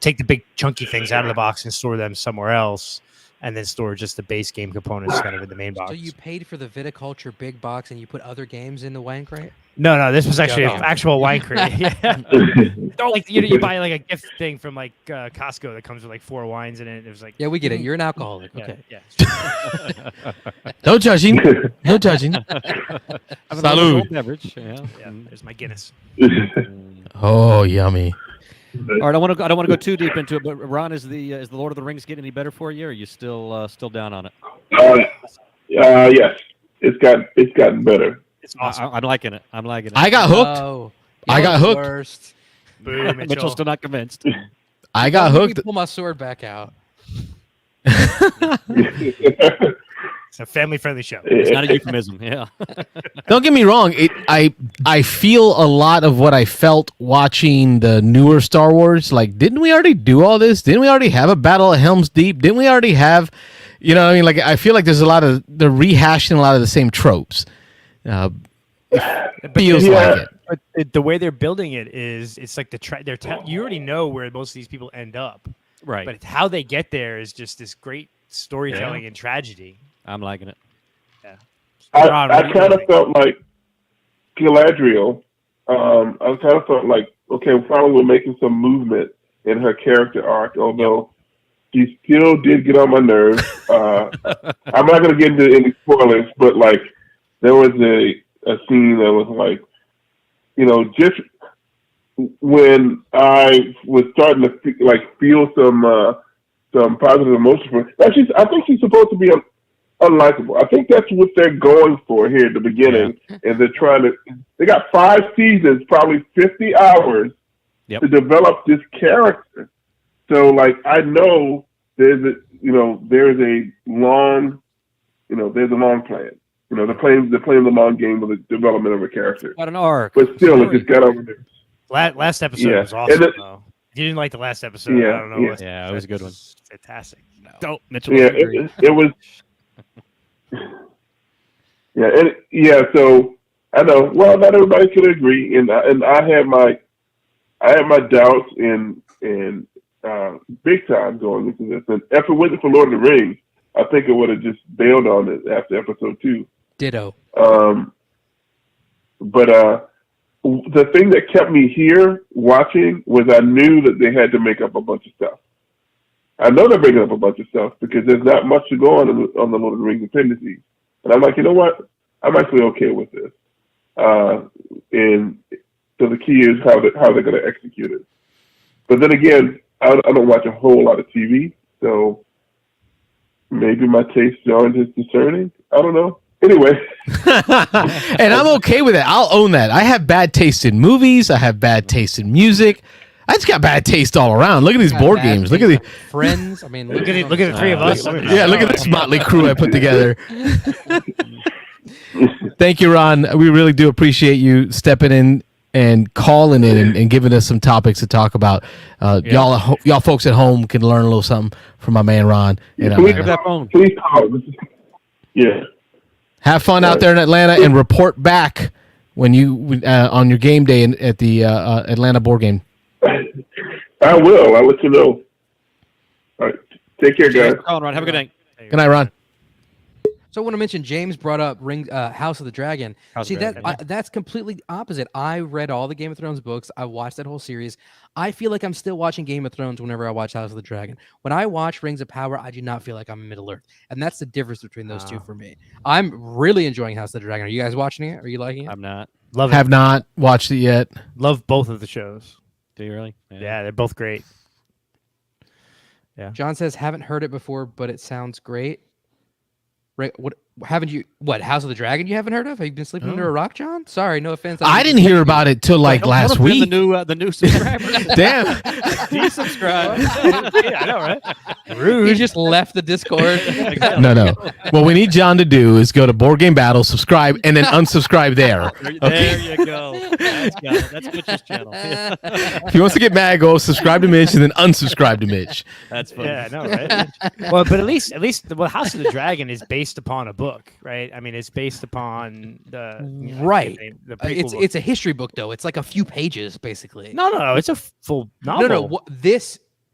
take the big chunky things out of the box and store them somewhere else, and then store just the base game components kind of in the main box. So you paid for the Viticulture big box and you put other games in the wine crate? No, this was actually an actual wine crate. Yeah. Don't like you buy like a gift thing from like Costco that comes with like 4 wines in it. It was like, Yeah, we get it. You're an alcoholic. yeah, Okay. yeah. No judging. No judging. Have Salud. beverage. Yeah. There's my Guinness. Oh, yummy. All right, I don't want to go too deep into it, but Ron, is the Lord of the Rings getting any better for you, or are you still down on it? Yes, it's gotten better. It's awesome. I'm liking it. I'm liking it. I got hooked. Oh, I got hooked. Worst. Boo, Mitchell's still not convinced. I got Let me hooked. pull my sword back out. It's a family-friendly show. It's not a euphemism. Yeah. Don't get me wrong. I feel a lot of what I felt watching the newer Star Wars. Like, didn't we already do all this? Didn't we already have a Battle of Helm's Deep? Didn't we already have, you know what I mean? Like, I feel like there's a lot of, they're rehashing a lot of the same tropes. Feels like it. But the way they're building it is, it's like you already know where most of these people end up. Right. But how they get there is just this great storytelling and tragedy. I'm liking it. Yeah. I kind of felt like Galadriel. I kind of felt like, okay, finally we're making some movement in her character arc, although she still did get on my nerves. I'm not going to get into any spoilers, but like there was a scene that was like, you know, just when I was starting to feel some positive emotions for her. I think she's supposed to be unlikable. I think that's what they're going for here at the beginning, and they're trying to. They got 5 seasons, probably 50 hours to develop this character. So, like, I know there's a long plan. You know, they're playing the long game of the development of a character. Got an arc, but still, it just got over there. Last episode was awesome. Though. If you didn't like the last episode, I don't know. Yeah, it was a good one. Fantastic. Don't Mitchell. Yeah, it was. So I know. Well, not everybody could agree, and I had my doubts in big time going into this. And if it wasn't for Lord of the Rings, I think I would have just bailed on it after episode 2. Ditto. But the thing that kept me here watching was I knew that they had to make up a bunch of stuff. I know they're making up a bunch of stuff because there's not much to go on the Lord of the Rings appendices. And I'm like, you know what? I'm actually okay with this. And so the key is how they're going to execute it. But then again, I don't watch a whole lot of TV, so maybe my tastes aren't as discerning. I don't know. Anyway. And I'm okay with it. I'll own that. I have bad taste in movies. I have bad taste in music. I just got bad taste all around. Look at these board games. Look at the friends. I mean, look at the 3 of us. Yeah, look at this motley crew I put together. Thank you, Ron. We really do appreciate you stepping in and calling in and giving us some topics to talk about. Y'all folks at home can learn a little something from my man Ron. And, please call. Yeah. Have fun out there in Atlanta and report back when you on your game day at the Atlanta board game. I will. I'll let you know. All right. Take care, guys. Ron. Have a good night. Good night, Ron. So I want to mention James brought up House of the Dragon. That's completely opposite. I read all the Game of Thrones books. I watched that whole series. I feel like I'm still watching Game of Thrones whenever I watch House of the Dragon. When I watch Rings of Power, I do not feel like I'm in Middle Earth, and that's the difference between those two for me. I'm really enjoying House of the Dragon. Are you guys watching it? Are you liking it? I'm not. Love it. Have not watched it yet. Love both of the shows. Do you really? Yeah, they're both great. Yeah. John says haven't heard it before, but it sounds great. Right? What haven't you? What House of the Dragon? You haven't heard of? Have you been sleeping under a rock, John? Sorry, no offense. I didn't hear about it till like last week. The new subscriber. Damn. Desubscribe. Yeah, I know, right? Rude. He just left the Discord. No. What we need John to do is go to Board Game Battle, subscribe, and then unsubscribe there. There you go. That's Mitch's channel. If he wants to get mad, go subscribe to Mitch and then unsubscribe to Mitch. That's funny. Yeah, I know, right? Well, but at least House of the Dragon is based upon a book, right? I mean, it's based upon the right. The it's a history book though. It's like a few pages basically. No. It's a full novel. No.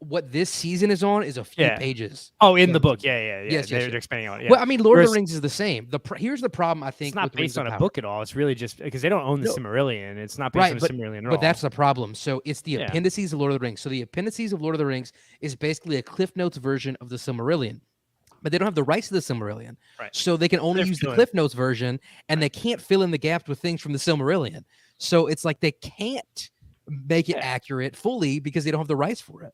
What this season is on is a few pages. Oh, in the book. Yeah. Yes, they're expanding on it. Yeah. Well, I mean, Lord of the Rings is the same. Here's the problem. I think it's not based on a book at all. It's really just because they don't own the Silmarillion. It's not based on the Silmarillion at all. But that's the problem. So it's the appendices of Lord of the Rings. So the appendices of Lord of the Rings is basically a Cliff Notes version of the Silmarillion. But they don't have the rights to the Silmarillion. Right. So they can only use the Cliff Notes version, and they can't fill in the gaps with things from the Silmarillion. So it's like they can't make it accurate fully because they don't have the rights for it.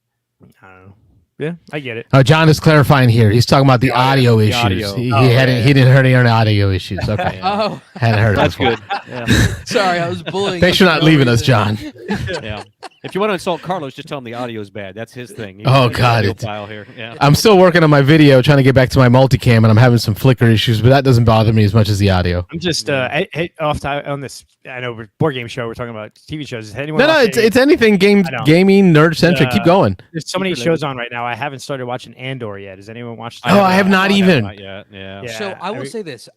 I don't know. Yeah, I get it. John is clarifying here. He's talking about the audio issues. audio. He didn't hear any audio issues. Okay. Oh, Hadn't heard That's it before. good. Yeah. sorry, I was bullying. Thanks you for not no leaving us, reason. John. Yeah. If you want to insult Carlos, just tell him the audio is bad. That's his thing. Oh, God, Audio it's- file here. Yeah. I'm still working on my video, trying to get back to my multicam, and I'm having some flicker issues, but that doesn't bother me as much as the audio. I'm just on this. I know we're board game show. We're talking about TV shows. Is anyone No, watching- it's anything I know. gaming, nerd centric. Keep going. There's so many shows on right now. I haven't started watching Andor yet. Has anyone watched? Oh, I have not even. Not yet. Yeah. Yeah. So I will mean- say this: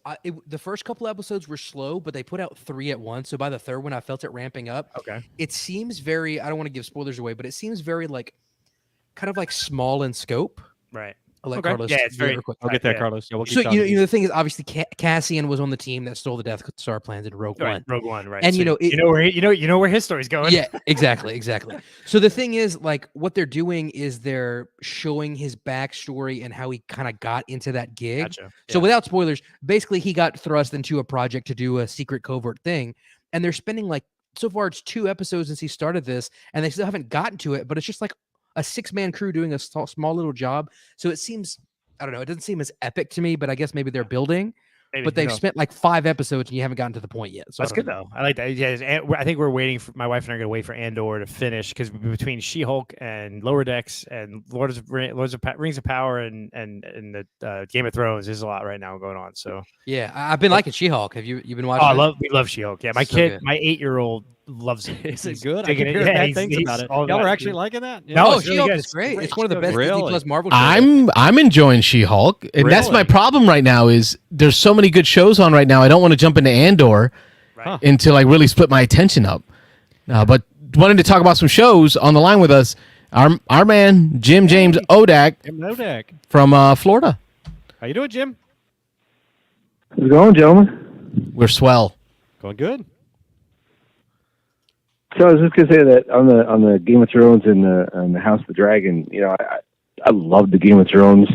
the first couple episodes were slow, but they put out 3 at once. So by the third one, I felt it ramping up. Okay. It seems very. I don't want to give spoilers away, but it seems very like, kind of like small in scope. Right. I'll let Okay. Carlos. Yeah, it's do it very- real quick. I'll get that, Yeah. Carlos. Yeah, we'll keep So talking. the thing is, obviously, Cassian was on the team that stole the Death Star plans in Rogue Right. One. Rogue One. Right. And, So you know, it- you know where his story's going. Yeah, exactly. So the thing is, like, what they're doing is they're showing his backstory and how he kind of got into that gig. Gotcha. So Yeah. without spoilers, basically he got thrust into a project to do a secret covert thing, and they're spending like so far it's 2 episodes since he started this, and they still haven't gotten to it. But it's just like a 6-man crew doing a small little job. So it seems, I don't know, it doesn't seem as epic to me. But I guess maybe they're building. Maybe, But they've who knows? spent like 5 episodes, and you haven't gotten to the point yet. So I That's don't good know. though. I like that. Yeah, I think we're waiting for my wife and I are going to wait for Andor to finish because between She-Hulk and Lower Decks and Rings of Power and the Game of Thrones, there's a lot right now going on. So Yeah, I've been liking She-Hulk. Have you been watching? we love She-Hulk. Yeah, my So kid, good. my 8-year-old loves it. Is it He's good? I digging keep it. hearing Yeah, bad he's- things he's about it. all Y'all are about actually it. liking that? No, Oh, it's really She-Hulk good. is great. It's It's one of the best Really? Disney Plus Marvel shows. I'm enjoying She-Hulk, and that's my Really? problem right now. Is there's so many good shows on right now. I don't want to jump into Andor Right. until I really split my attention up. But wanted to talk about some shows on the line with us. Our man Jim James Odak No deck. from Florida. How you doing, Jim? How's it going, gentlemen? We're swell. Going good. So I was just gonna say that on the Game of Thrones and the House of the Dragon, you know, I loved the Game of Thrones.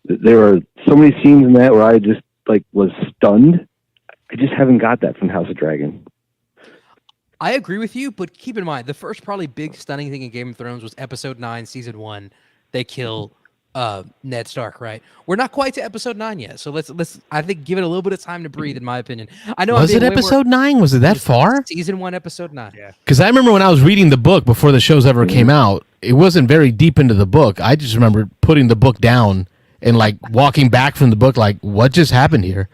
There were so many scenes in that where I just like was stunned. I just haven't got that from House of Dragon. I agree with you, but keep in mind the first probably big stunning thing in Game of Thrones was Episode 9, Season 1. They kill Ned Stark, right? We're not quite to Episode 9 yet, so let's I think give it a little bit of time to breathe. In my opinion, I know. Was it episode 9? Was it that far? Season 1, Episode 9. Yeah. Because I remember when I was reading the book before the shows ever came out, it wasn't very deep into the book. I just remember putting the book down and like walking back from the book, like, what just happened here?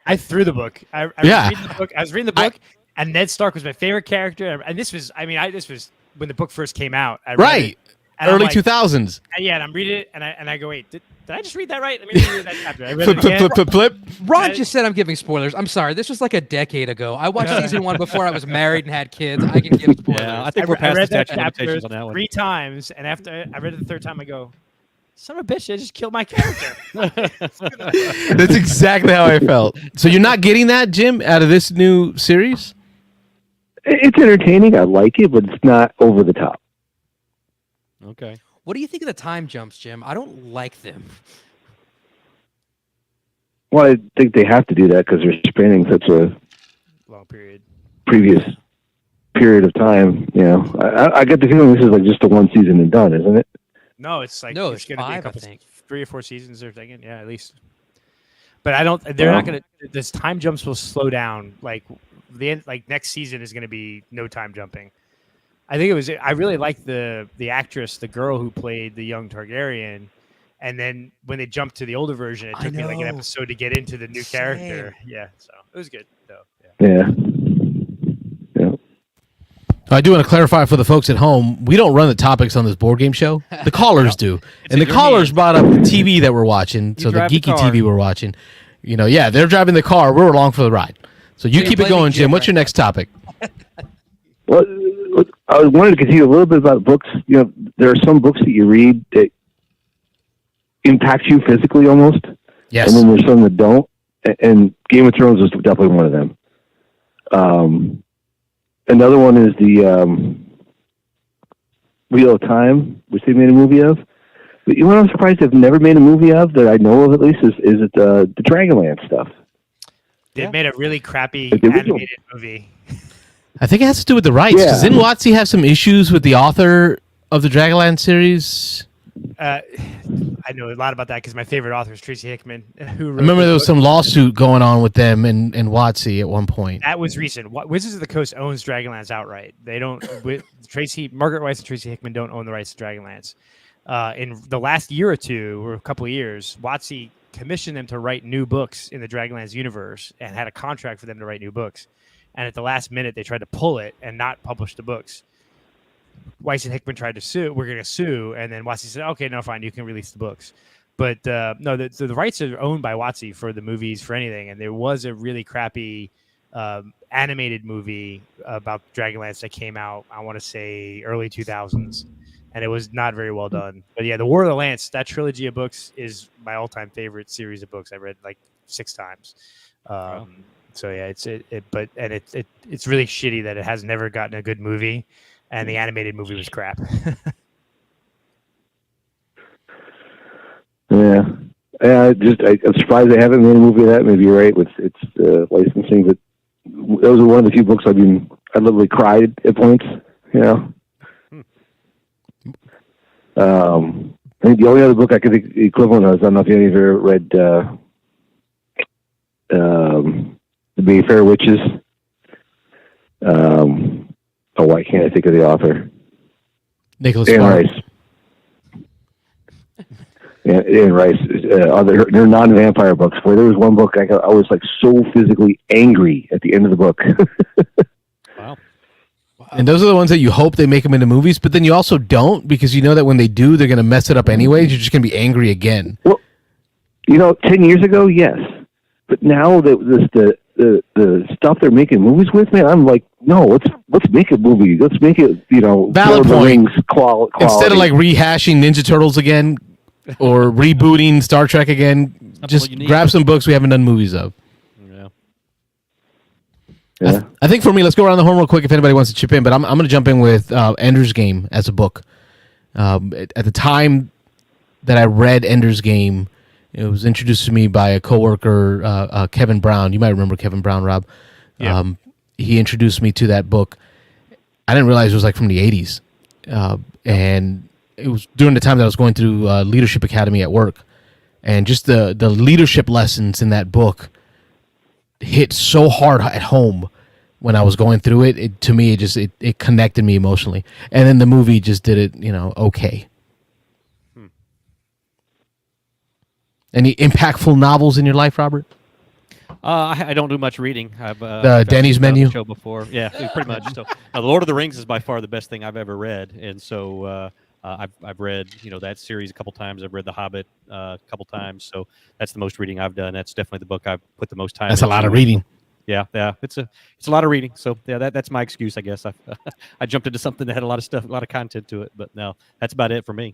I threw the book. I Yeah. was reading the book. I was reading the book, and Ned Stark was my favorite character. And this was, this was when the book first came out. I read Right. it, and I'm Early like- 2000s. Yeah, and I'm reading it, and I go, wait, did I just read that right? Let me read that chapter. I read it again. Flip. Ron just said I'm giving spoilers. I'm sorry. This was like a decade ago. I watched Season 1 before I was married and had kids. I can give spoilers. Yeah, I think we're I past the read that statute of chapter limitations on that one. 3 times, and after I read it the 3rd time, I go, son of a bitch, I just killed my character. That's exactly how I felt. So you're not getting that, Jim, out of this new series? It's entertaining. I like it, but it's not over the top. Okay. What do you think of the time jumps, Jim? I don't like them. Well, I think they have to do that because they're spanning such a Long period. previous period of time. You know, I get the feeling this is like just a one season and done, isn't it? No, it's like No, it's it's going to be a 5, I couple, think. 3 or 4 seasons they're thinking. Yeah, at least. But I don't. They're not going to. This time jumps will slow down. Like the end. Like next season is going to be no time jumping. I think it was. I really liked the actress, the girl who played the young Targaryen. And then when they jumped to the older version, it I took me like an know. episode to get into the new Same. character. Yeah, so it was good though. Yeah. Yeah. I do want to clarify for the folks at home, we don't run the topics on this board game show. The callers do. And the in your callers hand. brought up the TV that we're watching, so the drive the geeky car. TV we're watching. You know, yeah, they're driving the car. We're along for the ride. So you So keep you're it going, blaming Jim. Jim What's your right next topic? Well, I wanted to continue a little bit about books. You know, there are some books that you read that impact you physically almost, Yes. and then there's some that don't. And Game of Thrones is definitely one of them. Another one is the Wheel of Time, which they made a movie of. But you know what I'm surprised they've never made a movie of that I know of at least is it the Dragonlance stuff. They Yeah. made a really crappy Like the original. animated movie. I think it has to do with the rights. Because didn't WotC have some issues with the author of the Dragonlance series? I know a lot about that because my favorite author is Tracy Hickman. Who wrote I remember there was some lawsuit going on with them and WotC at one point. That was recent. Wizards of the Coast owns Dragonlance outright. They don't. Margaret Weis and Tracy Hickman don't own the rights to Dragonlance. In the last year or two, or a couple of years, WotC commissioned them to write new books in the Dragonlance universe and had a contract for them to write new books. And at the last minute, they tried to pull it and not publish the books. Weiss and Hickman tried to sue. We're going to sue, and then WotC said, "Okay, no, fine, you can release the books." But no, the rights are owned by WotC for the movies, for anything. And there was a really crappy animated movie about Dragonlance that came out, I want to say, early 2000s, and it was not very well done. But yeah, the War of the Lance, that trilogy of books is my all-time favorite series of books. I read like 6 times. Wow. So yeah, it's really shitty that it has never gotten a good movie. And the animated movie was crap. I'm surprised they haven't made a movie of that. Maybe you're right with its licensing, but those are one of the few books I literally cried at points. You know. I think the only other book I could think the equivalent of, I don't know if any of you ever read The Mayfair Witches. Why can't I think of the author? Nicholas Anne Sparks. Rice. Anne Rice. They're non-vampire books. Where there was one book I was like so physically angry at the end of the book. Wow. And those are the ones that you hope they make them into movies, but then you also don't because you know that when they do, they're going to mess it up anyways. You're just going to be angry again. Well, 10 years ago, yes. But now the stuff they're making movies with, man, I'm like, no, let's make a movie. Let's make it, Valid point. Quality. Instead of like rehashing Ninja Turtles again or rebooting Star Trek again, just grab some books we haven't done movies of. Yeah. I think for me, let's go around the horn real quick if anybody wants to chip in, but I'm going to jump in with Ender's Game as a book. At the time that I read Ender's Game, it was introduced to me by a coworker, Kevin Brown. You might remember Kevin Brown, Rob. Yeah. He introduced me to that book. I didn't realize it was like from the 80s. And it was during the time that I was going through Leadership Academy at work. And just the leadership lessons in that book hit so hard at home when I was going through it. To me, it connected me emotionally. And then the movie just did it, okay. Any impactful novels in your life, Robert? I don't do much reading. I've Denny's Menu show before. Yeah, pretty much. So, The Lord of the Rings is by far the best thing I've ever read, and so I've read that series a couple times. I've read The Hobbit a couple times, so that's the most reading I've done. That's definitely the book I've put the most time. That's a lot of reading. Yeah, it's a lot of reading. So yeah, that's my excuse, I guess. I jumped into something that had a lot of stuff, a lot of content to it, but no, that's about it for me.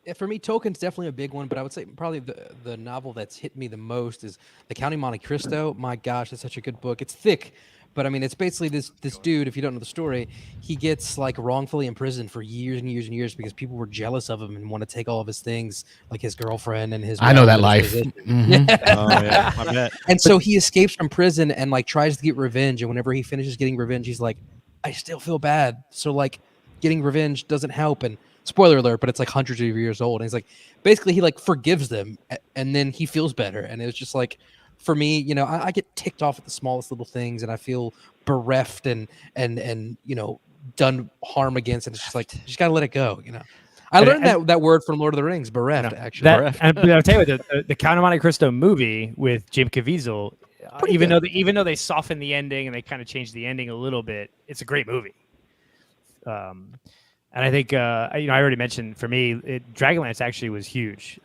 Yeah, for me, Tolkien's definitely a big one, but I would say probably the novel that's hit me the most is The Count of Monte Cristo. My gosh, that's such a good book. It's thick, but I mean, it's basically this dude, if you don't know the story, he gets like wrongfully imprisoned for years and years and years because people were jealous of him and want to take all of his things, like his girlfriend and his. I know that life. Mm-hmm. Oh, yeah, I bet. And so he escapes from prison and like tries to get revenge. And whenever he finishes getting revenge, he's like, I still feel bad. So like getting revenge doesn't help. And spoiler alert, but it's like hundreds of years old. And he's like, basically he like forgives them and then he feels better. And it was just like, for me, I get ticked off at the smallest little things and I feel bereft and done harm against. And it's just like, you just got to let it go. I learned that word from Lord of the Rings, bereft, actually. And I'll tell you what, the Count of Monte Cristo movie with Jim Caviezel, even though they softened the ending and they kind of changed the ending a little bit, it's a great movie. And I think, I already mentioned for me, Dragonlance actually was huge.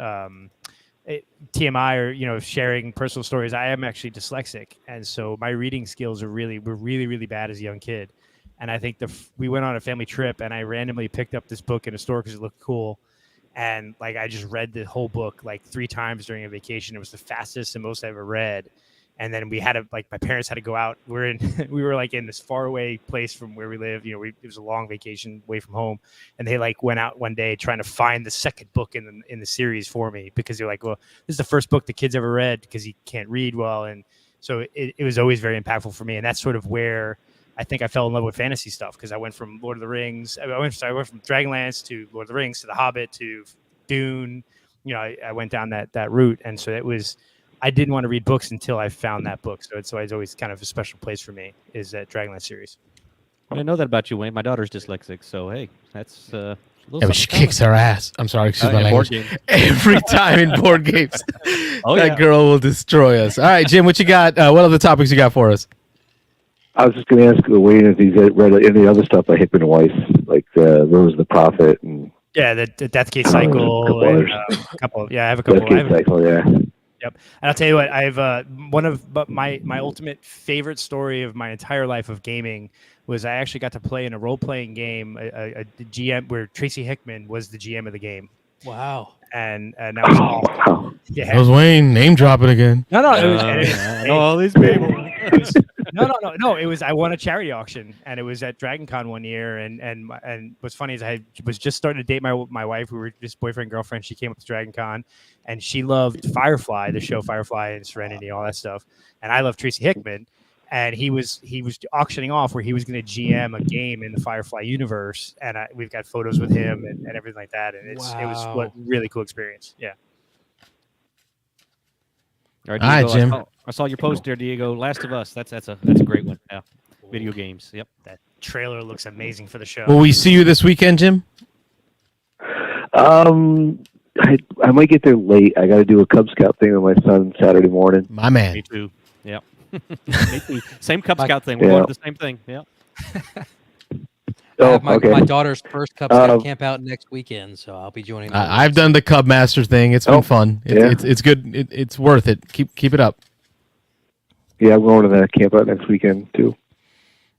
TMI or, sharing personal stories. I am actually dyslexic. And so my reading skills were really, really bad as a young kid. And I think we went on a family trip and I randomly picked up this book in a store because it looked cool. And like, I just read the whole book like 3 times during a vacation. It was the fastest and most I ever read. And then we had to, my parents had to go out. We were like in this faraway place from where we live. It was a long vacation away from home. And they went out one day trying to find the second book in the series for me because they're like, well, this is the first book the kid's ever read because he can't read well. And so it was always very impactful for me. And that's sort of where I think I fell in love with fantasy stuff because I went from Lord of the Rings. I went from Dragonlance to Lord of the Rings to The Hobbit to Dune. You know, I went down that route, and so it was. I didn't want to read books until I found that book, so it's always kind of a special place for me. Is that Dragonlance series? I didn't know that about you, Wayne. My daughter's dyslexic, so hey, that's. Yeah, but she kicks her ass. I'm sorry, excuse my language. Every time in board games, that girl will destroy us. All right, Jim, what you got? What other topics you got for us? I was just going to ask Wayne if he's read any other stuff by Hickman and Weiss, like Rose the Prophet and the Death Gate Cycle. A couple. Yeah, I have a couple. Death Gate Cycle, yeah. Yep, and I'll tell you what. I have one of my ultimate favorite story of my entire life of gaming was I actually got to play in a role playing game, a GM where Tracy Hickman was the GM of the game. Wow. And that was awesome. Yeah. That was Wayne name dropping again. No, I know all these people. No. It was I won a charity auction, and it was at Dragon Con one year. And what's funny is I was just starting to date my wife. We were just boyfriend girlfriend. She came up to Dragon Con, and she loved Firefly, the show Firefly and Serenity, all that stuff. And I love Tracy Hickman. And he was auctioning off where he was going to GM a game in the Firefly universe, and we've got photos with him and everything like that. And it was a really cool experience. Yeah. All right, Diego, Jim. I saw your post there, Diego. Last of Us. That's a great one. Yeah. Video games. Yep. That trailer looks amazing for the show. Will we see you this weekend, Jim? I might get there late. I got to do a Cub Scout thing with my son Saturday morning. My man. Me too. Yep. Me too. Same Cub Scout thing. We're going to the same thing. Yep. I have my okay. daughter's first Cub Scout camp out next weekend, so I'll be joining. I've done the Cub Master thing. It's been fun. It's good. It's worth it. Keep it up. Yeah, I'm going to that camp out next weekend too.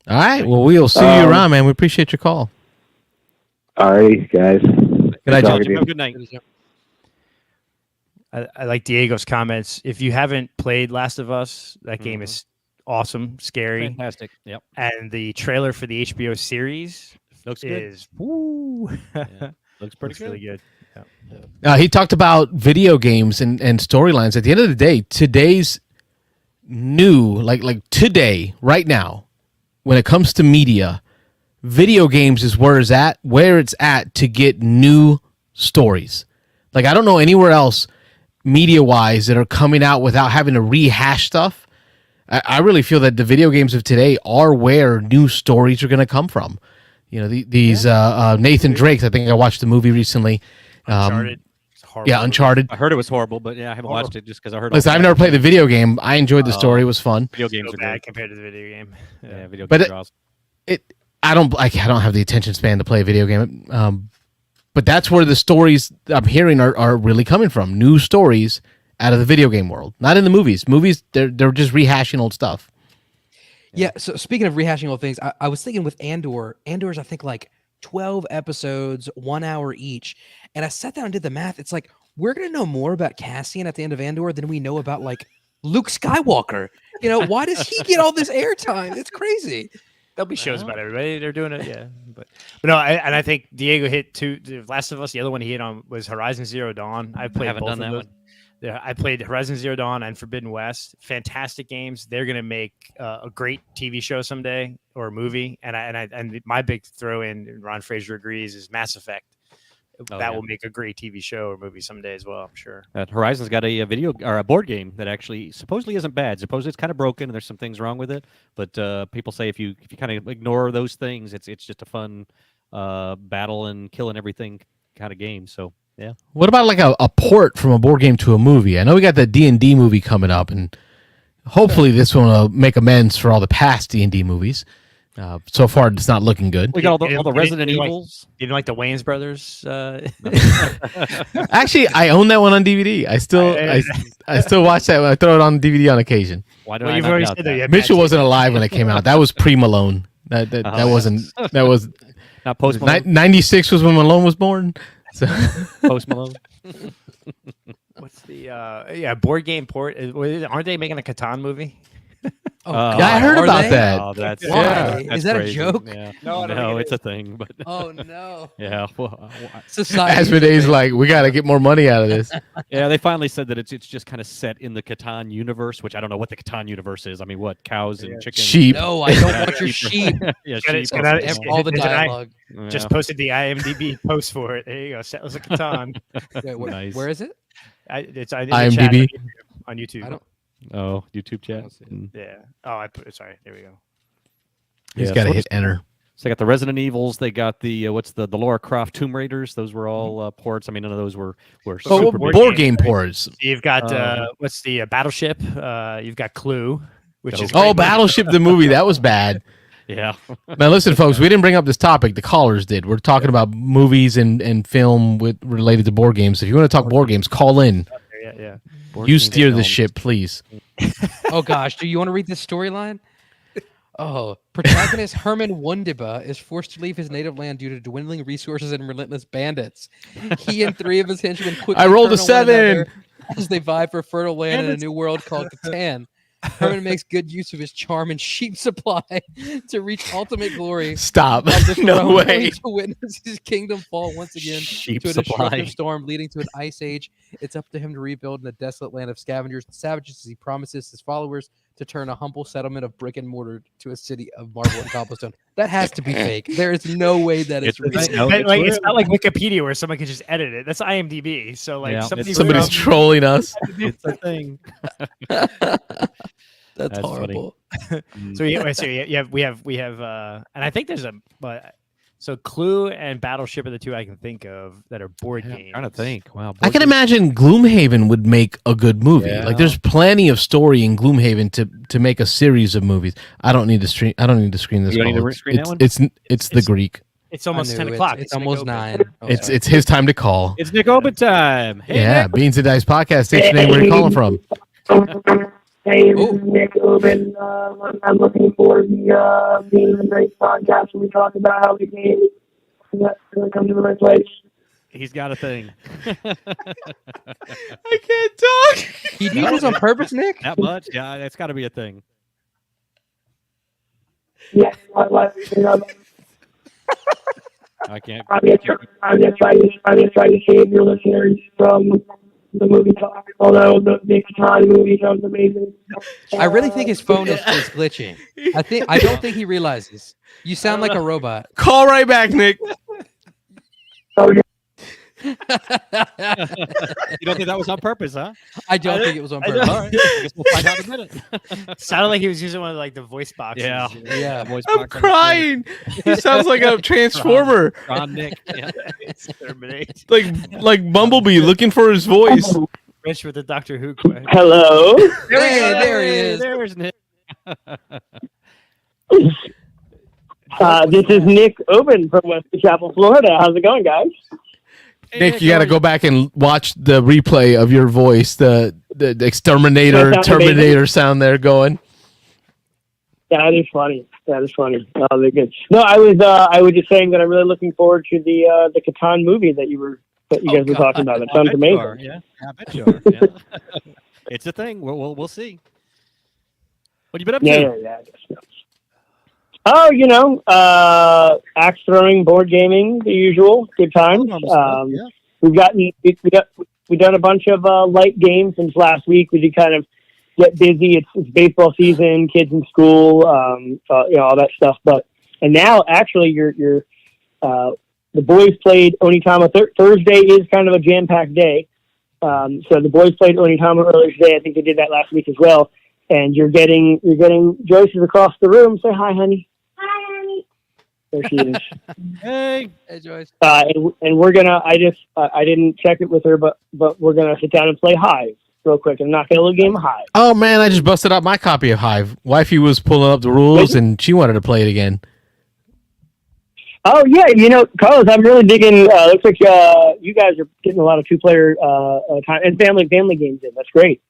All right. Well, we'll see you around, man. We appreciate your call. All right, guys. Good night, Jim. Have a good night. I like Diego's comments. If you haven't played Last of Us, that game is awesome, scary, fantastic. Yep. And the trailer for the HBO series looks is good. Looks pretty good. Really good. He talked about video games and storylines. At the end of the day, today's new, like today, right now, when it comes to media, video games is where it's at to get new stories. Like, I don't know anywhere else media-wise that are coming out without having to rehash stuff. I really feel that the video games of today are where new stories are going to come from. You know, these Nathan Drake's. I think I watched the movie recently. Uncharted. Yeah, Uncharted. I heard it was horrible, but yeah, I haven't watched it just because I heard. Listen, I've never played the video game. I enjoyed the story; it was fun. Video games so are bad great compared to the video game. Yeah, video but games are awesome. I don't have the attention span to play a video game. But that's where the stories I'm hearing are really coming from. New stories out of the video game world, not in the movies. Movies, they're just rehashing old stuff. Yeah. So speaking of rehashing old things, I was thinking with Andor's I think like 12 episodes, 1 hour each, and I sat down and did the math. It's like we're gonna know more about Cassian at the end of Andor than we know about like Luke Skywalker. You know, why does he get all this airtime? It's crazy. There'll be shows about everybody. They're doing it, yeah. But no, I think Diego hit the Last of Us. The other one he hit on was Horizon Zero Dawn. I haven't done that one. Yeah, I played Horizon Zero Dawn and Forbidden West. Fantastic games. They're gonna make a great TV show someday or a movie. And my big throw in, Ron Fraser agrees, is Mass Effect. That will make a great TV show or movie someday as well, I'm sure. Horizon's got a video or a board game that actually supposedly isn't bad. Supposedly it's kind of broken and there's some things wrong with it, but people say if you kind of ignore those things, it's just a fun battle and killing everything kind of game. So yeah. What about like a port from a board game to a movie? I know we got the D&D movie coming up, and hopefully this one will make amends for all the past D&D movies. So far, it's not looking good. We got all the Resident Evils. You didn't like the Wayans brothers? Actually, I own that one on DVD. I still watch that when I throw it on DVD on occasion. Why do I not doubt that? Mitchell wasn't alive when it came out. That was pre-Malone. That was not post Malone. 96 was when Malone was born. So. Post Malone. What's the board game port? Aren't they making a Catan movie? Oh, Yeah, I heard are about they? that. Oh, that's Why? that's Is that a crazy. joke? Yeah. No, I don't No, think it's it a thing. But Oh no. yeah, well, Society. Asmodee's like, we got to get more money out of this. yeah, they finally said that it's just kind of set in the Catan universe, which I don't know what the Catan universe is. I mean, what cows and chickens? Sheep. No, I don't want your sheep. Yeah, Got it, sheep. got it. and- All the Did I- dialogue. yeah. Just posted the IMDb post for it. There you go. Settlers of Catan. Wait, Nice. where is it? It's in the chat IMDb? on YouTube. I don't. Oh, YouTube chat. don't see it. Mm. Yeah. Oh, I put. Sorry. There we go. He's Yeah, got to so hit enter. So they got the Resident Evils. They got the what's the Lara Croft Tomb Raiders. Those were all ports. I mean, none of those were Oh, super big. board game ports. You've got Um, what's the Battleship? You've got Clue, which is Oh, great. Battleship the movie. That was bad. Yeah. Now, listen, folks, we didn't bring up this topic. The callers did. We're talking about movies and film related to board games. If you want to talk board games, call in. Yeah. You steer the ship, please. Oh gosh, do you want to read this storyline? Oh, protagonist Herman Wunderba is forced to leave his native land due to dwindling resources and relentless bandits. He and three of his henchmen quickly I rolled a turn on one 7. another as they vie for fertile land in a new world called Catan. Herman makes good use of his charm and sheep supply to reach ultimate glory. Stop. of the No throne, way. only to witness his kingdom fall once again Sheep to a supply. destructive storm leading to an ice age. It's up to him to rebuild in the desolate land of scavengers and savages as he promises his followers to turn a humble settlement of brick and mortar to a city of marble and cobblestone. That has to be fake. There is no way that is real. It's not like Wikipedia where someone can just edit it. That's IMDb. So like Yeah, somebody Somebody's from- trolling us. It's a thing. That's That's horrible. So we have and I think there's so Clue and Battleship are the two I can think of that are board Yeah, I'm games. trying to think. Wow. I board can games. imagine Gloomhaven would make a good movie. Yeah. Like, there's plenty of story in Gloomhaven to make a series of movies. I don't need to screen this. You don't need to call. screen that one? It's the Greek. It's almost I 10 knew o'clock. It's almost 9. Oh, It's sorry. it's his time to call. It's Nick Oben time. Hey, Yeah, Nick. Beans and Dice podcast. State your name. Where you calling from? Hey, this is Nick Oben. I'm looking for the Being the Nice podcast where we talk about how the game is come to the right place. He's got a thing. I can't talk. You do this on purpose, Nick? That much? Yeah, that's got to be a thing. Yeah, I can't. I'm gonna try to save your listeners from the movie talk. Although the Catan movie sounds amazing. I really think his phone is glitching. I don't think he realizes. You sound like a robot. Call right back, Nick. So yeah, You don't think that was on purpose, huh? I don't think it was on All purpose. right. I guess we'll find out in a minute. Sounded like he was using one of like the voice boxes. Yeah. you know? Yeah. Voice I'm box on the crying. He sounds like a transformer, phone. Ron Nick. Yeah. Exterminate. like Bumblebee looking for his voice. Rich with the Doctor Who question. hello. There he is. There's Nick. This is Nick Oben from West Chapel, Florida. How's it going, guys? Nick, you got to go back and watch the replay of your voice, the exterminator, That sounds amazing. Terminator sound there going. That is funny. Oh, they're good. No, I was just saying that I'm really looking forward to the Catan movie that you guys were talking about. That sounds amazing. Yeah, I bet you are. Yeah. It's a thing. We'll see. What have you been up to? Yeah. Oh, axe throwing, board gaming, the usual. Good times. Normal stuff, yeah. We've done a bunch of light games since last week. We did kind of get busy. It's baseball season, kids in school, all that stuff. And now actually, the boys played Onitama. Thursday is kind of a jam-packed day. So the boys played Onitama earlier today. I think they did that last week as well. And you're getting Joyce's across the room. Say hi, honey. Hi, honey. There she is. Hey. Hey, Joyce. And we're gonna. I didn't check it with her, but we're gonna sit down and play Hive real quick and knock out a little game of Hive. Oh man, I just busted out my copy of Hive. Wifey was pulling up the rules and she wanted to play it again. Oh yeah, Carlos, I'm really digging. Looks like you guys are getting a lot of 2-player time and family games in. That's great.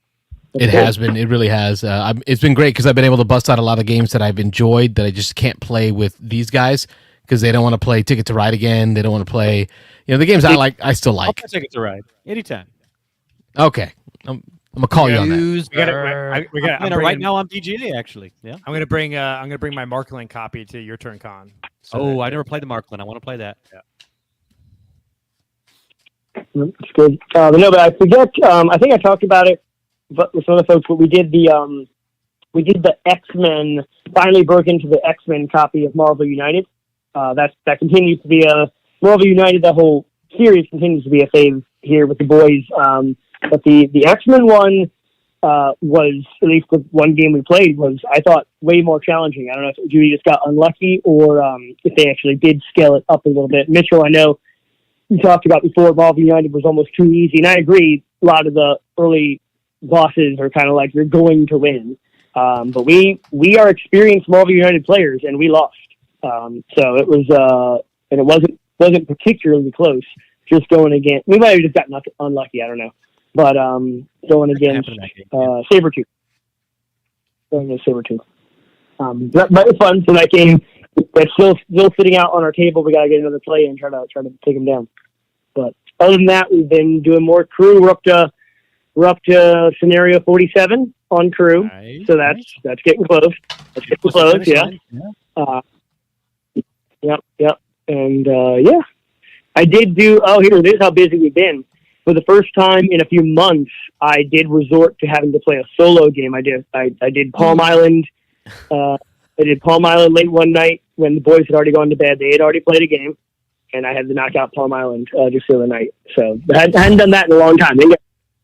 It has been. It really has. It's been great because I've been able to bust out a lot of games that I've enjoyed that I just can't play with these guys because they don't want to play Ticket to Ride again. They don't want to play, the games I like. I still like. I'll take it to ride anytime. Okay, I'm gonna call you on that. Right now I'm PGA actually. Yeah. I'm gonna bring my Markland copy to Your Turn Con. So I never played the Markland. I want to play that. Yeah. That's good. But no, but I forget. I think I talked about it with some of the folks, but we did the X-Men. Finally broke into the X-Men copy of Marvel United. That continues to be a Marvel United. The whole series continues to be a fave here with the boys. But the X-Men one was, at least the one game we played, was, I thought, way more challenging. I don't know if Judy just got unlucky or if they actually did scale it up a little bit. Mitchell, I know you talked about before, Marvel United was almost too easy, and I agree. A lot of the early bosses are kind of like, you're going to win. But we are experienced Marvel United players, and we lost. So it was, and it wasn't particularly close. Just going against, we might have just gotten unlucky. I don't know, but going against Sabretooth. Going against Sabretooth. But it's fun. So that game, that's still sitting out on our table. We got to get another play and try to take him down. But other than that, we've been doing more crew. We're up to scenario 47 on crew. Nice. So that's getting close. That's getting close. Yeah. Yep. And yeah, I did do. Oh, here it is. How busy we've been. For the first time in a few months, I did resort to having to play a solo game. I did Palm Island. I did Palm Island late one night when the boys had already gone to bed. They had already played a game, and I had to knock out Palm Island just the other night. So I hadn't done that in a long time.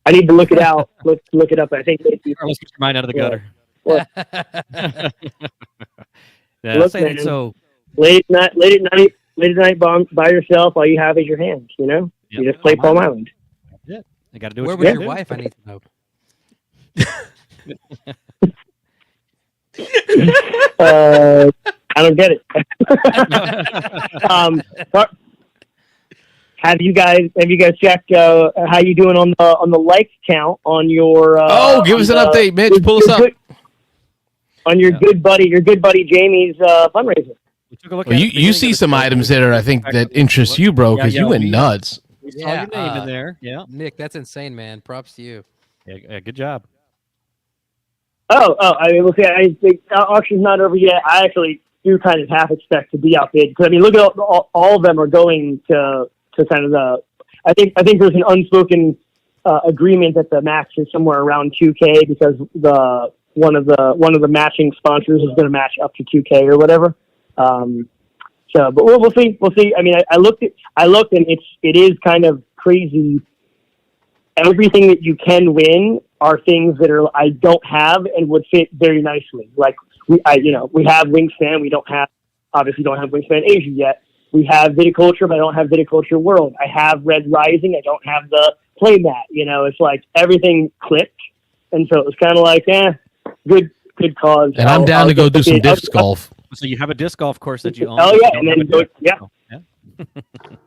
I need to look it out. Look it up. I think. Let's get your mind out of the gutter. So late at night, by yourself. All you have is your hands. You know, you just play Palm Island. Yeah, I got to do it. Where was your wife? I need to know. I don't get it. Have you guys checked how you doing on the like count on your? Give us an update, Mitch. Pull us up on your good buddy Jamie's fundraiser. You see some items there, I think, that interest you, bro, because you went nuts. We saw your name in there. Yeah, Nick, that's insane, man. Props to you. Yeah, good job. I mean, look, I think auction's not over yet. I actually do kind of half expect to be outbid because I mean, look at all of them are going to kind of the. I think there's an unspoken agreement that the max is somewhere around 2K because one of the matching sponsors is going to match up to 2K or whatever. But we'll see. We'll see. I mean, I looked and it is kind of crazy. Everything that you can win are things that I don't have and would fit very nicely. Like we have Wingspan. We don't have Wingspan Asia yet. We have Viticulture, but I don't have Viticulture World. I have Red Rising. I don't have the playmat. You know, it's like everything clicked, and so it was kind of like, good cause. And I'm down to go do some disc golf. So you have a disc golf course that you own. Oh yeah, and then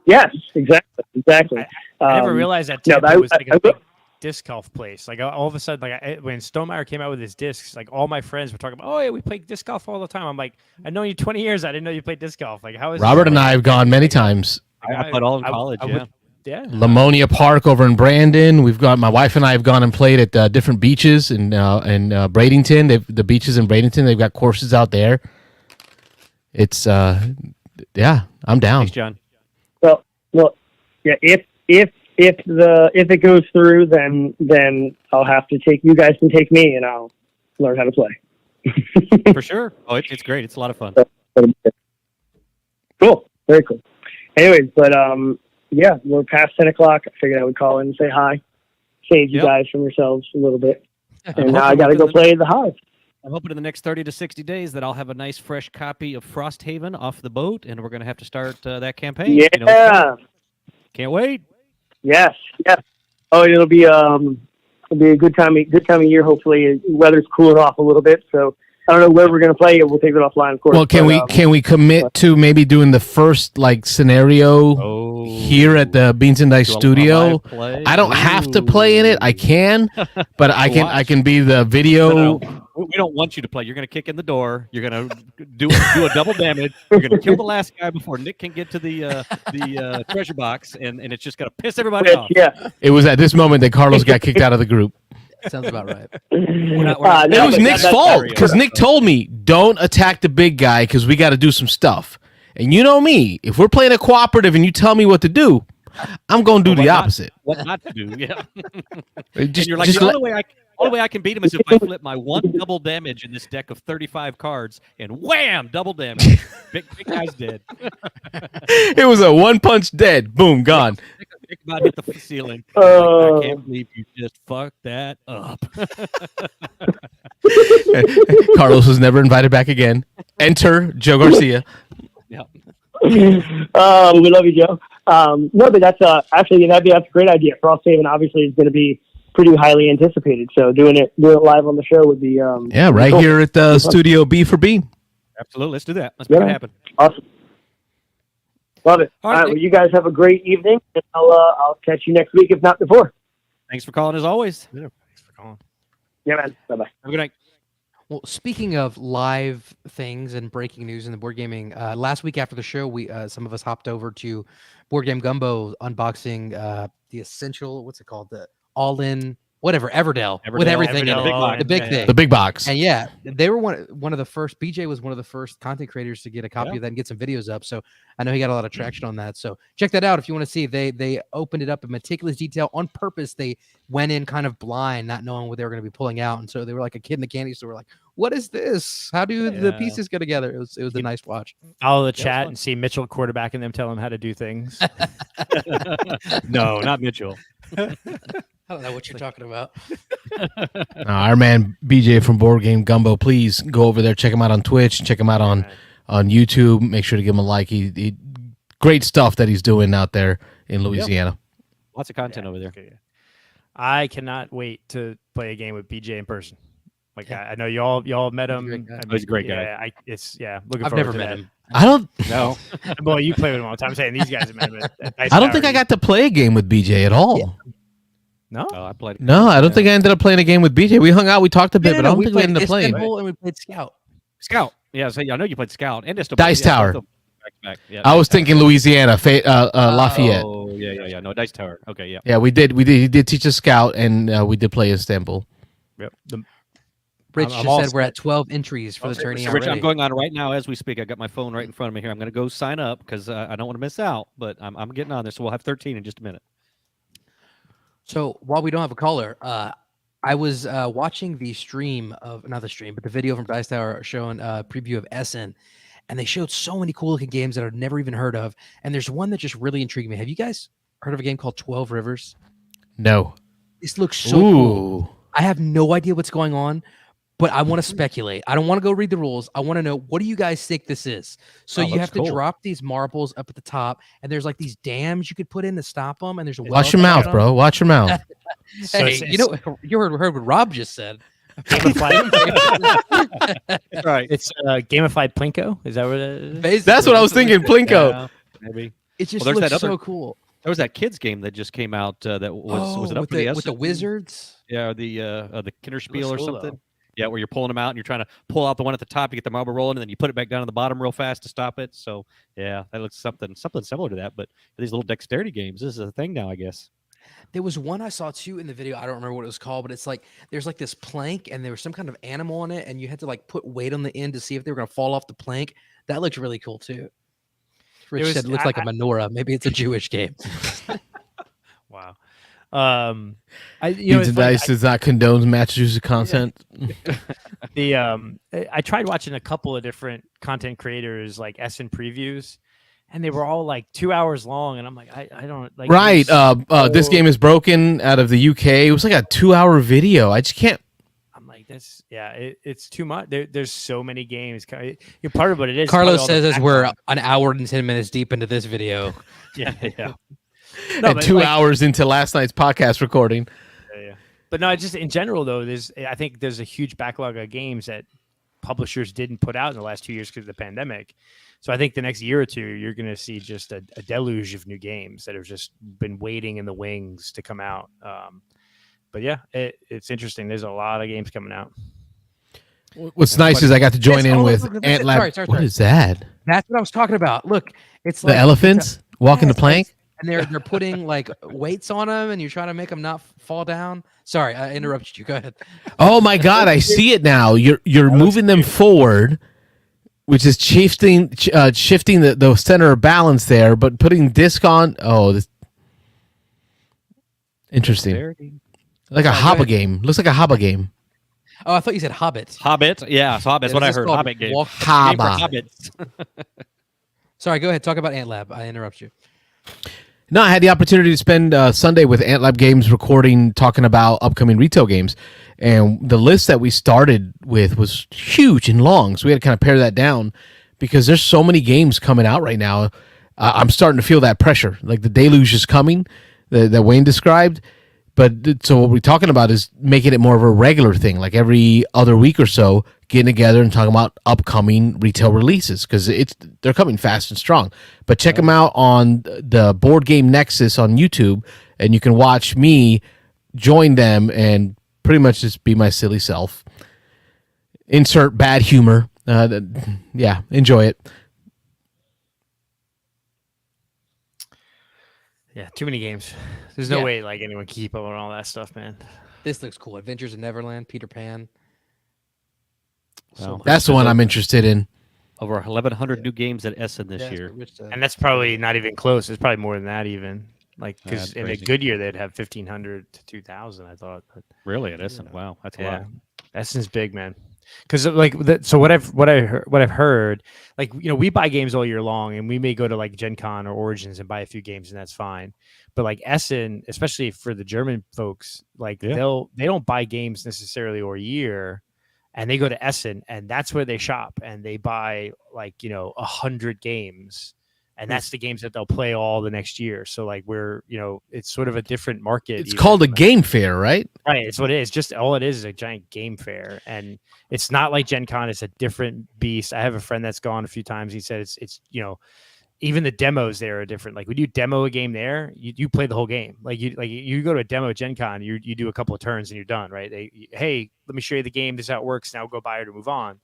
yes, exactly. I never realized that Tampa was like a big disc golf place. Like all of a sudden, when Stonemaier came out with his discs, like all my friends were talking about, oh yeah, we play disc golf all the time. I'm like, I've known you 20 years. I didn't know you played disc golf. Like how is Robert and I have gone many times. I played all in college. Yeah. Lamonia Park over in Brandon. My wife and I have gone and played at different beaches in Bradenton. The beaches in Bradenton. They've got courses out there. It's I'm down. Thanks, John. Well, yeah. If it goes through, then I'll have to take you guys can take me, and I'll learn how to play. For sure. Oh, it's great. It's a lot of fun. Cool. Very cool. Anyways, but yeah, we're past 10 o'clock. I figured I would call in and say hi, save you guys from yourselves a little bit, and now I got to go play the Hive. I'm hoping in the next 30 to 60 days that I'll have a nice, fresh copy of Frosthaven off the boat, and we're going to have to start that campaign. Yeah. Can't wait. Yes. Oh, it'll be a good time of year. Hopefully, weather's cooling off a little bit. So I don't know where we're going to play. We'll take it offline, of course. Well, can we commit to maybe doing the first scenario here at the Beans and Dice studio? I don't have to play in it. I can, but I can be the video. No. We don't want you to play. You're going to kick in the door. You're going to do a double damage. You're going to kill the last guy before Nick can get to the treasure box, and it's just going to piss everybody off. Yeah. It was at this moment that Carlos got kicked out of the group. Sounds about right. It was Nick's fault because Nick told me, don't attack the big guy because we got to do some stuff. And you know me, if we're playing a cooperative and you tell me what to do, I'm going to do the opposite. What not to do, yeah. And you're like, the only way I can beat him is if I flip my one double damage in this deck of 35 cards, and wham, double damage. Big guy's dead. It was a one-punch dead. Boom, gone. Nick about hit the ceiling. I can't believe you just fucked that up. Carlos was never invited back again. Enter Joe Garcia. Yeah. We love you, Joe. No, but that's actually that's a great idea. Frost Haven obviously is going to be pretty highly anticipated. So doing it live on the show would be right cool. Here at the Studio B for B. Absolutely, let's do that. Let's make it happen. Awesome, love it. All right, well, you guys have a great evening, and I'll catch you next week, if not before. Thanks for calling, as always. Yeah, thanks for calling. Yeah, man. Bye bye. Have a good night. Well, speaking of live things and breaking news in the board gaming, last week after the show, we some of us hopped over to Board Game Gumbo unboxing the essential, what's it called? The all-in, whatever, Everdell with everything in it. The big thing. The big box. And yeah, they were one of the first, BJ was one of the first content creators to get a copy of that and get some videos up. So I know he got a lot of traction on that. So check that out if you want to see. They opened it up in meticulous detail on purpose. They went in kind of blind, not knowing what they were going to be pulling out. And so they were like a kid in the candy store, like, what is this? How do the pieces go together? It was a nice watch. Follow the chat and see Mitchell quarterbacking them, tell them how to do things. No, not Mitchell. I don't know what you're talking about. Our man BJ from Board Game Gumbo, please go over there, check him out on Twitch, check him out on YouTube. Make sure to give him a like. He great stuff that he's doing out there in Louisiana. Yep. Lots of content over there. I cannot wait to play a game with BJ in person. Like I know y'all met him. He's a great guy. Looking I've forward never to met that. him. I don't know. Well, you play with him all the time. I'm saying these guys have met him. I don't think I got to play a game with BJ at all. Yeah. No, I played. No, I don't think I ended up playing a game with BJ. We hung out, we talked a bit, but I don't think we ended up playing. And we played Scout. Yeah, so I know you played Scout and Dice Tower. Yeah. I was thinking Louisiana, Lafayette. Oh, yeah. No, Dice Tower. Okay, yeah. Yeah, we did. He did teach us Scout, and we did play Istanbul. Yep. Rich just said we're at 12 entries for the tourney Rich, already. I'm going on right now as we speak. I got my phone right in front of me here. I'm going to go sign up because I don't want to miss out, but I'm getting on there, so we'll have 13 in just a minute. So while we don't have a caller, I was watching the video from Dice Tower showing a preview of Essen, and they showed so many cool looking games that I've never even heard of. And there's one that just really intrigued me. Have you guys heard of a game called 12 Rivers? No. This looks so cool. I have no idea what's going on, but I want to speculate. I don't want to go read the rules. I want to know, what do you guys think this is? So you have to drop these marbles up at the top, and there's like these dams you could put in to stop them. And there's a watch your mouth, bro. Watch your mouth. Hey, you heard what Rob just said. Gamified. Right. It's gamified Plinko. Is that what it is? That's what I was thinking. Plinko. Yeah, maybe. It just looks so cool. There was that kids game that just came out. That was it up with the wizards? Yeah, the Kinderspiel or something. Though. Yeah, where you're pulling them out and you're trying to pull out the one at the top, you get the marble rolling, and then you put it back down at the bottom real fast to stop it. So yeah, that looks something similar to that. But these little dexterity games, this is a thing now, I guess. There was one I saw too in the video. I don't remember what it was called, but it's like there's like this plank and there was some kind of animal on it, and you had to like put weight on the end to see if they were going to fall off the plank. That looked really cool too. Rich said it looks like a menorah. Maybe it's a Jewish game. Wow. Beans and Dice does not condone Massachusetts content. I tried watching a couple of different content creators like Essen previews, and they were all like 2 hours long, and I'm like, I don't like. Right. This game is broken out of the UK. It was like a 2-hour video. I just can't. I'm like, this. Yeah, it's too much. There's so many games. Part of what it is. Carlos says as we're an hour and 10 minutes deep into this video. Yeah. No, and 2 hours into last night's podcast recording. Yeah. But no, just in general though, I think there's a huge backlog of games that publishers didn't put out in the last 2 years because of the pandemic. So I think the next year or two, you're going to see just a deluge of new games that have just been waiting in the wings to come out. But yeah, it's interesting. There's a lot of games coming out. What's nice is I got to join in with Ant Lab. What is that? That's what I was talking about. Look, it's the elephants walking the plank. and they're putting like weights on them, and you're trying to make them not fall down. Sorry, I interrupted you. Go ahead. Oh my God, I see it now. You're moving them forward, which is shifting the center of balance there, but putting disc on. Oh, this interesting. Like a Hobba game. Looks like a Hobba game. Oh, I thought you said Hobbit. Hobbit, yeah, so Hobbit's what I heard. Hobbit game. Hobba. Hobbits. Sorry, go ahead. Talk about AntLab. I interrupt you. No, I had the opportunity to spend Sunday with AntLab Games recording, talking about upcoming retail games. And the list that we started with was huge and long. So we had to kind of pare that down because there's so many games coming out right now. I'm starting to feel that pressure. Like the deluge is coming that Wayne described. But so what we're talking about is making it more of a regular thing, like every other week or so, getting together and talking about upcoming retail releases because they're coming fast and strong. But check them out on the Board Game Nexus on YouTube, and you can watch me join them and pretty much just be my silly self. Insert bad humor. Yeah, enjoy it. Yeah, too many games. There's no way like anyone can keep up on all that stuff, man. This looks cool. Adventures in Neverland, Peter Pan. Well, that's the one I'm interested in. Over 1,100 new games at Essen this year. And that's probably not even close. It's probably more than that even. Like, because in a good year, they'd have 1,500 to 2,000, I thought. But, really, at Essen? Wow, that's a lot. Essen's big, man. Because like, so what I've heard, like, you know, we buy games all year long, and we may go to like Gen Con or Origins and buy a few games, and that's fine. But like Essen, especially for the German folks, like they don't buy games necessarily all year, and they go to Essen, and that's where they shop, and they buy like 100 games. And that's the games that they'll play all the next year. So like it's sort of a different market. It's called a game fair, right? Right. It's what it is. Just all it is a giant game fair. And it's not like Gen Con. It's a different beast. I have a friend that's gone a few times. He said it's even the demos there are different. Like when you demo a game there, you play the whole game. Like you go to a demo at Gen Con, you do a couple of turns and you're done, right? Hey, let me show you the game. This is how it works. Now go buy it or move on.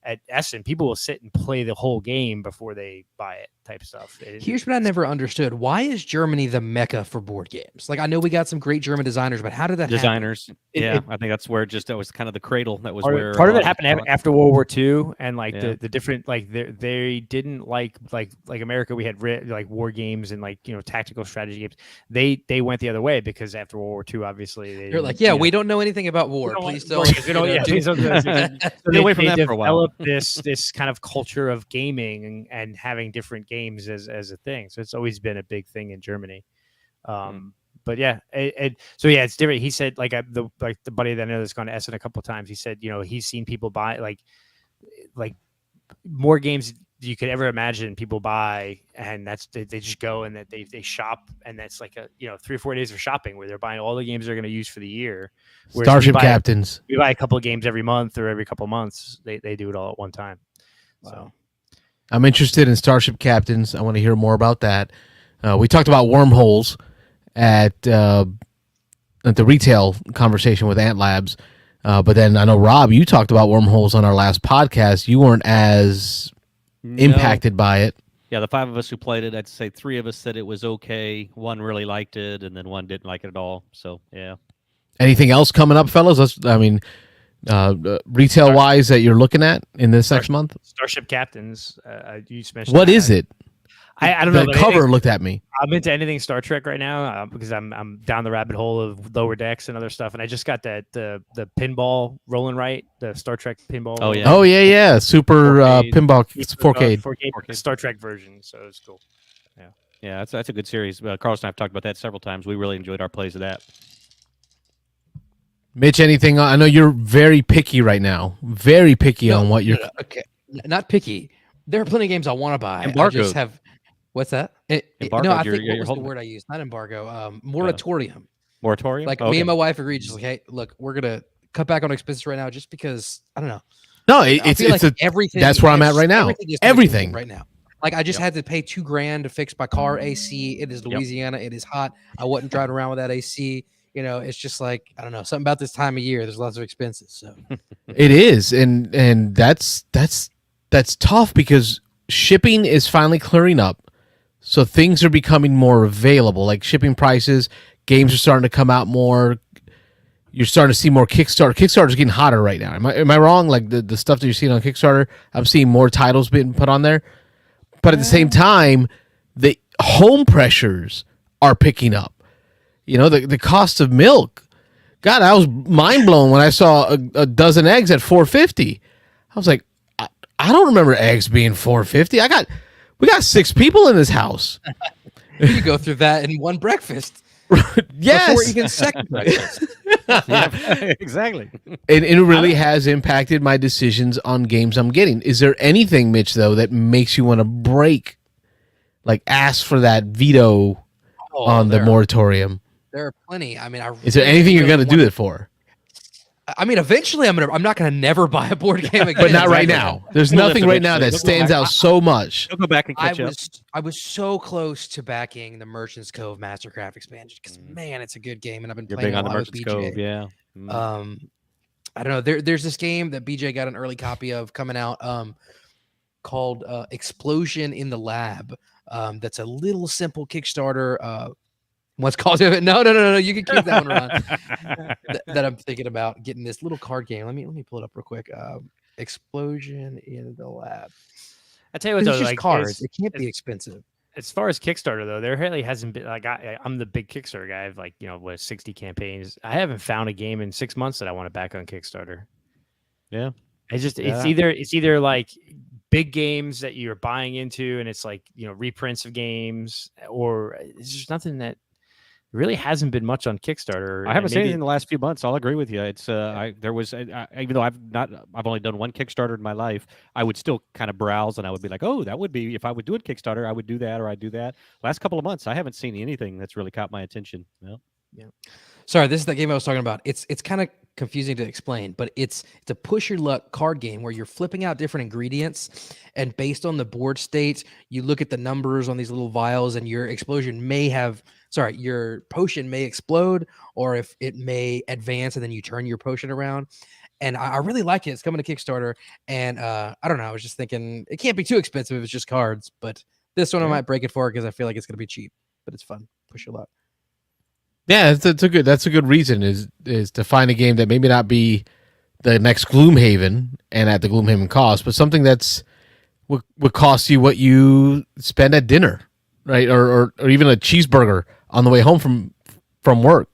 At Essen, people will sit and play the whole game before they buy it, type stuff. Here's what I never understood: why is Germany the mecca for board games? Like, I know we got some great German designers, but how did that designers? Happen? I think that's where that was kind of the cradle. That was part of it happened after World War II, and like the different they didn't like America. We had like war games and tactical strategy games. They went the other way because after World War II, obviously they're like, we don't know anything about war. Please don't. Stay away from that for a while. This kind of culture of gaming and having different games as a thing. So it's always been a big thing in Germany. But it's different. He said the buddy that I know that's gone to Essen a couple of times. He said he's seen people buy like more games you could ever imagine people buy, and that's they just go and that they shop, and that's like 3 or 4 days of shopping where they're buying all the games they're going to use for the year. Whereas Starship Captains. We buy a couple of games every month or every couple of months. They do it all at one time. So I'm interested in Starship Captains. I want to hear more about that. We talked about wormholes at the retail conversation with Ant Labs, but then I know Rob, you talked about wormholes on our last podcast. You weren't as impacted by it. Yeah, the 5 of us who played it, I'd say 3 of us said it was okay. 1 really liked it, and then 1 didn't like it at all. So yeah. Anything else coming up, fellas? Retail wise that you're looking at in this next month? Starship Captains. You mentioned. What is it? I don't know. The cover looked at me. I'm into anything Star Trek right now because I'm down the rabbit hole of Lower Decks and other stuff, and I just got the pinball rolling right, the Star Trek pinball. Oh yeah, super 4K. pinball 4K Star Trek version. So it's cool. Yeah, that's a good series. Carlos and I have talked about that several times. We really enjoyed our plays of that. Mitch, anything? I know you're very picky right now. Very picky on what you're. Okay, not picky. There are plenty of games I want to buy. Embargo. I just have. What's that? Embargo. I think what was the word I used? Not embargo. Moratorium. Moratorium. Like me and my wife agreed. Just like, hey, look, we're gonna cut back on expenses right now, just because I don't know. No, it's everything. That's where I'm at right now. Everything right now. Like I just had to pay $2,000 to fix my car AC. It is Louisiana. It is hot. I wasn't driving around with that AC. It's just like, I don't know, something about this time of year. There's lots of expenses. So it is, and that's tough because shipping is finally clearing up. So things are becoming more available, like shipping prices. Games are starting to come out more. You're starting to see more Kickstarter. Kickstarter's getting hotter right now. Am I wrong? Like the stuff that you're seeing on Kickstarter, I'm seeing more titles being put on there. But at the same time, the home pressures are picking up. You know, the cost of milk. God, I was mind blown when I saw a dozen eggs at $4.50. I was like, I don't remember eggs being $4.50. We got 6 people in this house. You go through that in one breakfast. Yes. Before even second breakfast. Yeah, exactly. And it really has impacted my decisions on games I'm getting. Is there anything, Mitch, though, that makes you want to ask for that veto on the moratorium? There are plenty. I mean, is there anything you're going to do it for? I mean, eventually I'm not gonna never buy a board game again. But not right now. There's nothing right now that stands out so much. I'll go back and catch up. I was so close to backing the Merchant's Cove Mastercraft expansion because man, it's a good game, and I've been playing a lot with BJ. Cove, yeah. I don't know. There's this game that BJ got an early copy of coming out, called Explosion in the Lab. That's a little simple Kickstarter. What's called it? No. You can keep that one around. that I'm thinking about getting this little card game. Let me pull it up real quick. Explosion in the Lab. I tell you what, It's though, just cards. It can't be expensive. As far as Kickstarter, though, there really hasn't been I'm the big Kickstarter guy. I have with 60 campaigns. I haven't found a game in 6 months that I want to back on Kickstarter. Yeah, it's either like big games that you're buying into, and it's like reprints of games, or it's just nothing that really hasn't been much on Kickstarter. I haven't seen it in the last few months. I'll agree with you. It's even though I've only done one Kickstarter in my life, I would still kind of browse and I would be like, oh, that would be, if I would do a Kickstarter, I would do that, or I'd do that. Last couple of months, I haven't seen anything that's really caught my attention. No. Yeah. Sorry, this is the game I was talking about. It's kind of confusing to explain, but it's a push your luck card game where you're flipping out different ingredients, and based on the board state, you look at the numbers on these little vials, and your potion may explode, or if it may advance, and then you turn your potion around. And I really like it. It's coming to Kickstarter, and I don't know. I was just thinking it can't be too expensive if it's just cards, but this one I might break it for because I feel like it's going to be cheap, but it's fun. Push your luck. Yeah, that's a good reason is to find a game that maybe not be the next Gloomhaven and at the Gloomhaven cost, but something that's would cost you what you spend at dinner, right? Or even a cheeseburger on the way home from work.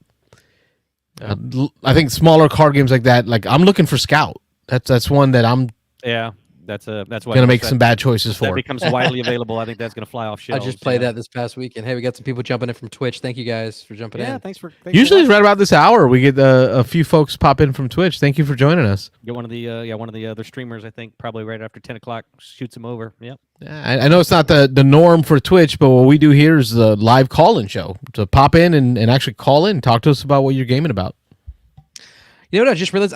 I think smaller card games like that, like I'm looking for Scout. That's one that I'm that's why going to make some bad choices for. That becomes widely available. I think that's going to fly off shelves. I just played that this past week, and hey, we got some people jumping in from Twitch. Thank you guys for jumping in. Yeah, thanks. Usually it's right about this hour. We get a few folks pop in from Twitch. Thank you for joining us. Get one of the other streamers. I think probably right after 10 o'clock shoots them over. Yep. Yeah, I know it's not the norm for Twitch, but what we do here is the live call-in show. So pop in and actually call in and talk to us about what you're gaming about. You know what? I just realized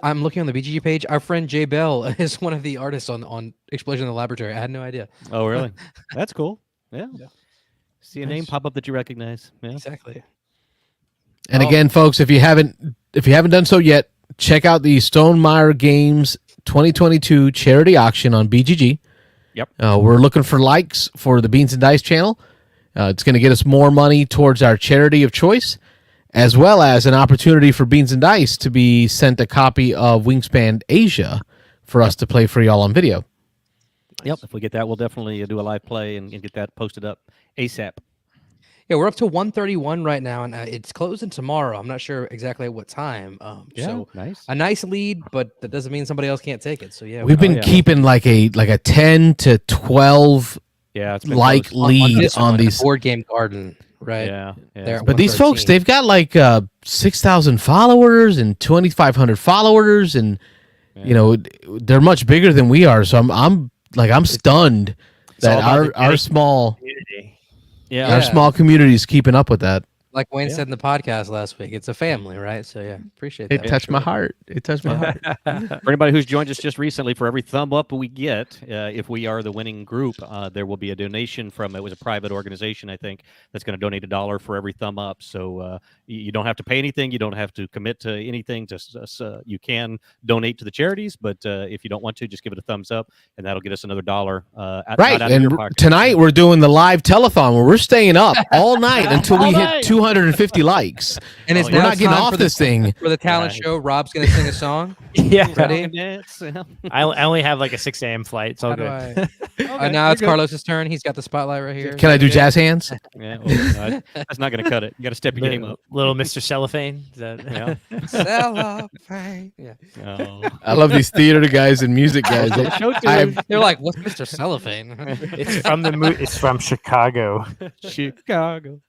I'm looking on the BGG page. Our friend Jay Bell is one of the artists on Explosion in the Laboratory. I had no idea. Oh, really? That's cool. Yeah. See a Nice. name pop up that you recognize. Yeah. Exactly. And again, folks, if you haven't done so yet, check out the Stonemaier Games 2022 charity auction on BGG. Yep. We're looking for likes for the Beans and Dice channel. It's going to get us more money towards our charity of choice, as well as an opportunity for Beans and Dice to be sent a copy of Wingspan Asia for us to play for y'all on video. Yep. If we get that, we'll definitely do a live play and get that posted up ASAP. Yeah, we're up to 131 right now, and it's closing tomorrow. I'm not sure exactly at what time. So nice. A nice lead, but that doesn't mean somebody else can't take it. So yeah, We've been keeping like a 10 to 12 it's been like close. lead on these Board Game Garden, right? Yeah. There at But these folks, 113. they've got like 6,000 followers and 2,500 followers, and they're much bigger than we are. So I'm stunned that our small Community. our small community is keeping up with that. like Wayne said in the podcast last week, it's a family, right? So yeah, appreciate that. It touched my heart. It touched my heart. For anybody who's joined us just recently, for every thumb up we get, if we are the winning group, there will be a donation from, it was a private organization, I think, that's going to donate $1 for every thumb up. So you don't have to pay anything. You don't have to commit to anything. Just you can donate to the charities, but if you don't want to, just give it a thumbs up, and that'll get us another $1. Right. And tonight we're doing the live telethon where we're staying up all night until we hit 250 likes. And we're not getting off this thing. For the talent show, Rob's going to sing a song. Yeah. Ready? I only have like a 6 a.m. flight. It's all good. Now it's Carlos's turn. He's got the spotlight right here. Can I do jazz hands? Yeah, well, that's not going to cut it. You got to step your game up. Little Mr. Cellophane. Is that, Cellophane. Yeah. Oh. I love these theater guys and music guys. They're like, what's Mr. Cellophane? It's from It's from Chicago. Chicago.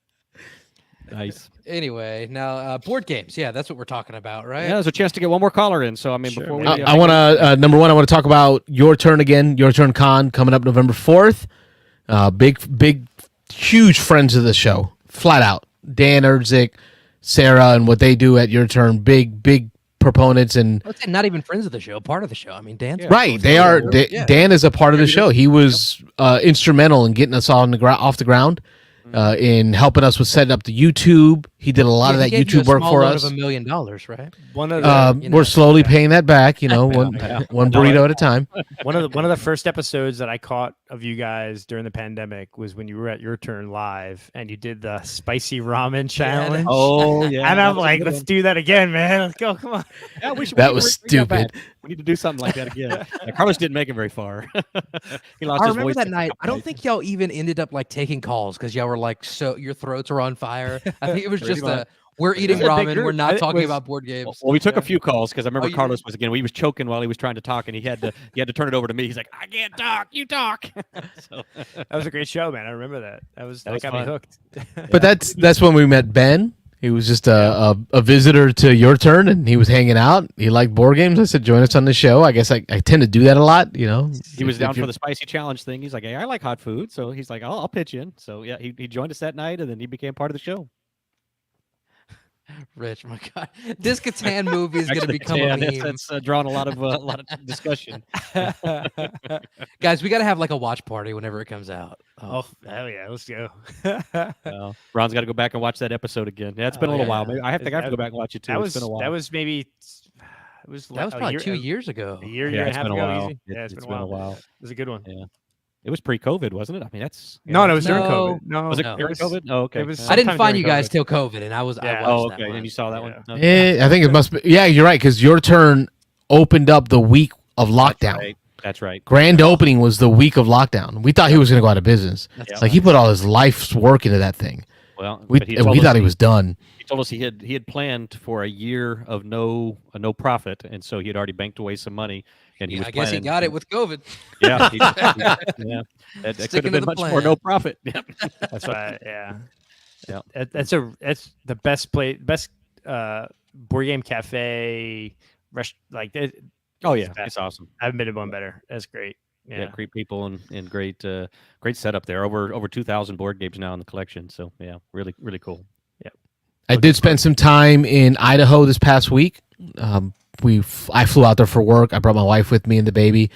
Nice. Anyway, now board games. Yeah, that's what we're talking about, right? Yeah, there's a chance to get one more caller in. So I mean, before we, I want to number one, I want to talk about Your Turn again. Your Turn Con coming up November 4th. Big, huge friends of the show, flat out. Dan Erdzik, Sarah, and what they do at Your Turn. Big proponents, and I would say not even friends of the show, part of the show. I mean, Dan's right. They are. Dan is a part of the show. He was instrumental in getting us on off the ground. In helping us with setting up the YouTube. He did a lot of that YouTube work for us. Of $1 million, right? One of the, we're slowly paying that back, one burrito at a time. One of the first episodes that I caught of you guys during the pandemic was when you were at Your Turn live and you did the spicy ramen challenge. Oh yeah. And I'm like, let's do that again, man. Let's go. Come on. Yeah, that was stupid. We need to do something like that again. Carlos didn't make it very far. He lost I his remember voice that night. I don't think y'all even ended up like taking calls because y'all were like, so your throats are on fire. I think it was just we're eating ramen. We're not talking about board games. Well, we took a few calls because I remember Carlos was he was choking while he was trying to talk, and he had to turn it over to me. He's like, I can't talk. You talk. So that was a great show, man. I remember that. That got me hooked. But that's when we met Ben. He was just a visitor to Your Turn, and he was hanging out. He liked board games. I said, join us on the show. I guess I tend to do that a lot, He was down for the spicy challenge thing. He's like, hey, I like hot food. So he's like, I'll pitch in. So yeah, he joined us that night, and then he became part of the show. Rich, my God, this Catan movie is going to become a meme. That's drawn a lot of discussion. Guys, we got to have like a watch party whenever it comes out. Oh hell yeah, let's go. Ron's got to go back and watch that episode again. Yeah, it's been a little while. Maybe I have to go back and watch it too. It's been a while. That was maybe. That was probably 2 years ago. A year and a half ago. Yeah, it's been a while. It was a good one. Yeah. It was pre-COVID, wasn't it? I mean, that's no, it was during COVID. No, was it during COVID? Oh, okay. I didn't find you guys till COVID, and I was. Yeah. Okay. And you saw that one. Okay. I think it must be. Yeah, you're right, because Your Turn opened up the week of lockdown. That's right. Grand opening was the week of lockdown. We thought he was going to go out of business. Like he put all his life's work into that thing. Well, we thought he was done. He told us he had planned for a year of no profit, and so he had already banked away some money. And I guess he got it with COVID. Yeah, that could have been much more no profit. Yep. That's why. Yeah. That's the best board game cafe. Oh yeah, it's awesome. I haven't been to one better. That's great. Yeah, great people and great setup there. Over 2,000 board games now in the collection. So yeah, really really cool. Yeah. I did spend some time in Idaho this past week. I flew out there for work. I brought my wife with me and the baby,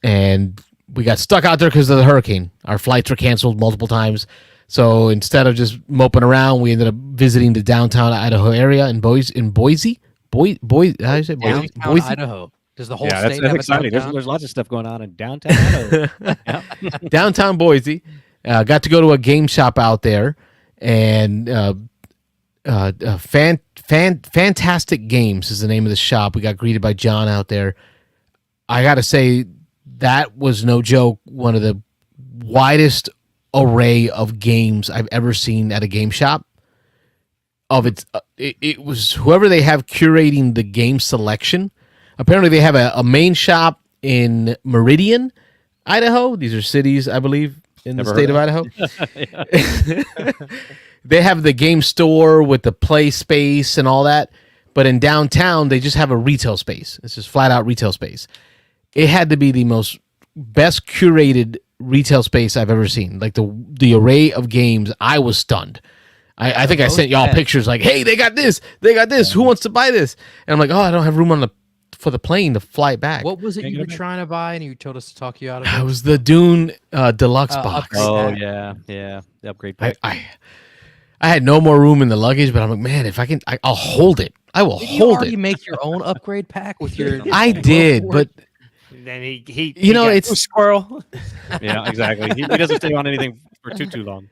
and we got stuck out there because of the hurricane. Our flights were canceled multiple times. So instead of just moping around, we ended up visiting the downtown Idaho area in Boise. How do you say Boise? Idaho. Does the whole state have exciting. There's lots of stuff going on in downtown Idaho. Downtown Boise. Got to go to a game shop out there, and Fantastic Games is the name of the shop. We got greeted by John out there. I got to say, that was no joke. One of the widest array of games I've ever seen at a game shop. It was whoever they have curating the game selection. Apparently, they have a main shop in Meridian, Idaho. These are cities, I believe, in the state of Idaho. They have the game store with the play space and all that. But in downtown, they just have a retail space. It's just flat out retail space. It had to be the best curated retail space I've ever seen. Like the array of games, I was stunned. I think I sent y'all pictures like, hey, they got this. Who wants to buy this? And I'm like, oh, I don't have room for the plane to fly back. What was it you were trying to buy and you told us to talk you out of it? It was the Dune deluxe box. Oh, yeah. The upgrade pack. I had no more room in the luggage, but I'm like, man, if I can, I'll hold it. I will Did hold it. you make your own upgrade pack with your? I did, but then he it's a squirrel. Yeah, exactly. He doesn't stay on anything for too long.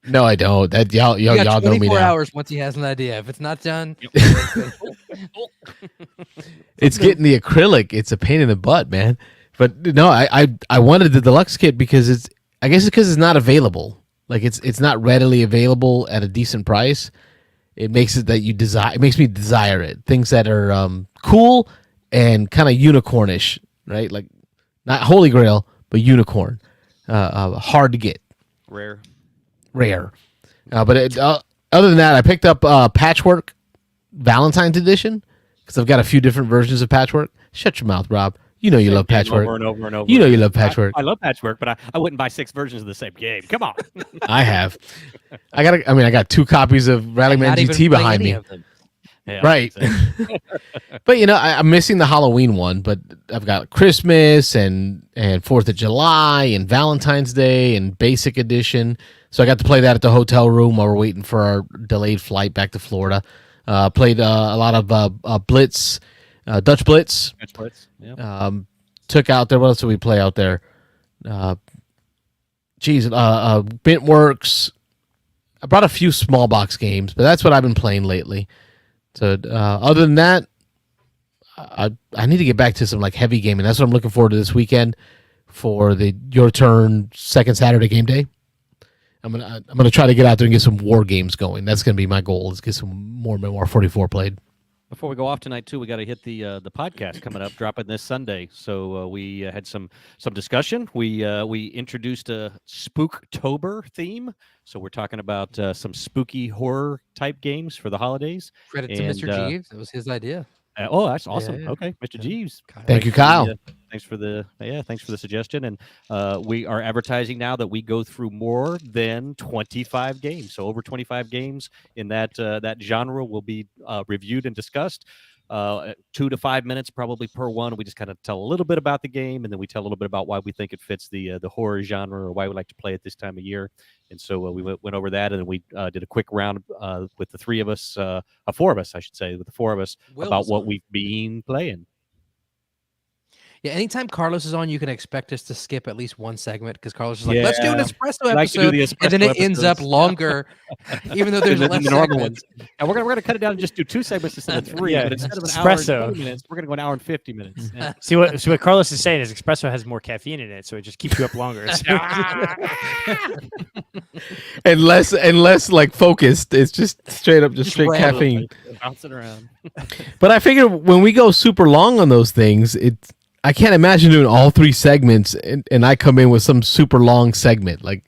No, I don't. That y'all know me 24 now. hours once he has an idea. If it's not done, it's getting the acrylic. It's a pain in the butt, man. But no, I wanted the deluxe kit because I guess it's because it's not available. Like it's not readily available at a decent price. It makes it that you desire. It makes me desire it. Things that are cool and kind of unicornish, right? Like not Holy Grail, but unicorn. Hard to get. Rare. But other than that, I picked up Patchwork Valentine's edition because I've got a few different versions of Patchwork. Shut your mouth, Rob. You know you love Patchwork. Over and over and over. You know you love Patchwork. I love Patchwork, but I wouldn't buy 6 versions of the same game. Come on. I have. I got 2 copies of Rally Man GT behind me. Yeah, right. But I'm missing the Halloween one, but I've got Christmas and 4th of July and Valentine's Day and Basic Edition. So I got to play that at the hotel room while we're waiting for our delayed flight back to Florida. Played a lot of Blitz, Dutch Blitz. Dutch Blitz. Yeah. Took out there. What else did we play out there? Bentworks. I brought a few small box games, but that's what I've been playing lately. So other than that, I need to get back to some like heavy gaming. That's what I'm looking forward to this weekend for the Your Turn second Saturday game day. I'm gonna try to get out there and get some war games going. That's gonna be my goal, is get some more Memoir 44 played. Before we go off tonight, too, we got to hit the podcast coming up, dropping this Sunday. So we had some discussion. We introduced a Spooktober theme. So we're talking about some spooky horror type games for the holidays. Credit to Mr. Jeeves. It was his idea. Oh, that's awesome. Yeah. Okay, Mr. Jeeves. Thank you, Kyle. Thanks for the suggestion. And we are advertising now that we go through more than 25 games. So over 25 games in that genre will be reviewed and discussed. 2 to 5 minutes probably per one. We just kind of tell a little bit about the game, and then we tell a little bit about why we think it fits the horror genre, or why we like to play it this time of year. And so we went over that, and then we did a quick round with the 4 of us, I should say, with the 4 of us about what we've been playing. Yeah, anytime Carlos is on, you can expect us to skip at least one segment, because Carlos is like, Yeah. let's do an espresso I like to do episode, the and then espresso it ends up episodes. longer, even though there's than less the normal segments. ones. And we're gonna cut it down and just do 2 segments instead of 3. Yeah, But instead of an espresso. hour and 20 minutes, we're gonna go an hour and 50 minutes. Yeah. See what Carlos is saying is espresso has more caffeine in it, so it just keeps you up longer. and less like focused. It's just straight caffeine. Bouncing around. But I figure when we go super long on those things, I can't imagine doing all 3 segments and I come in with some super long segment. Like,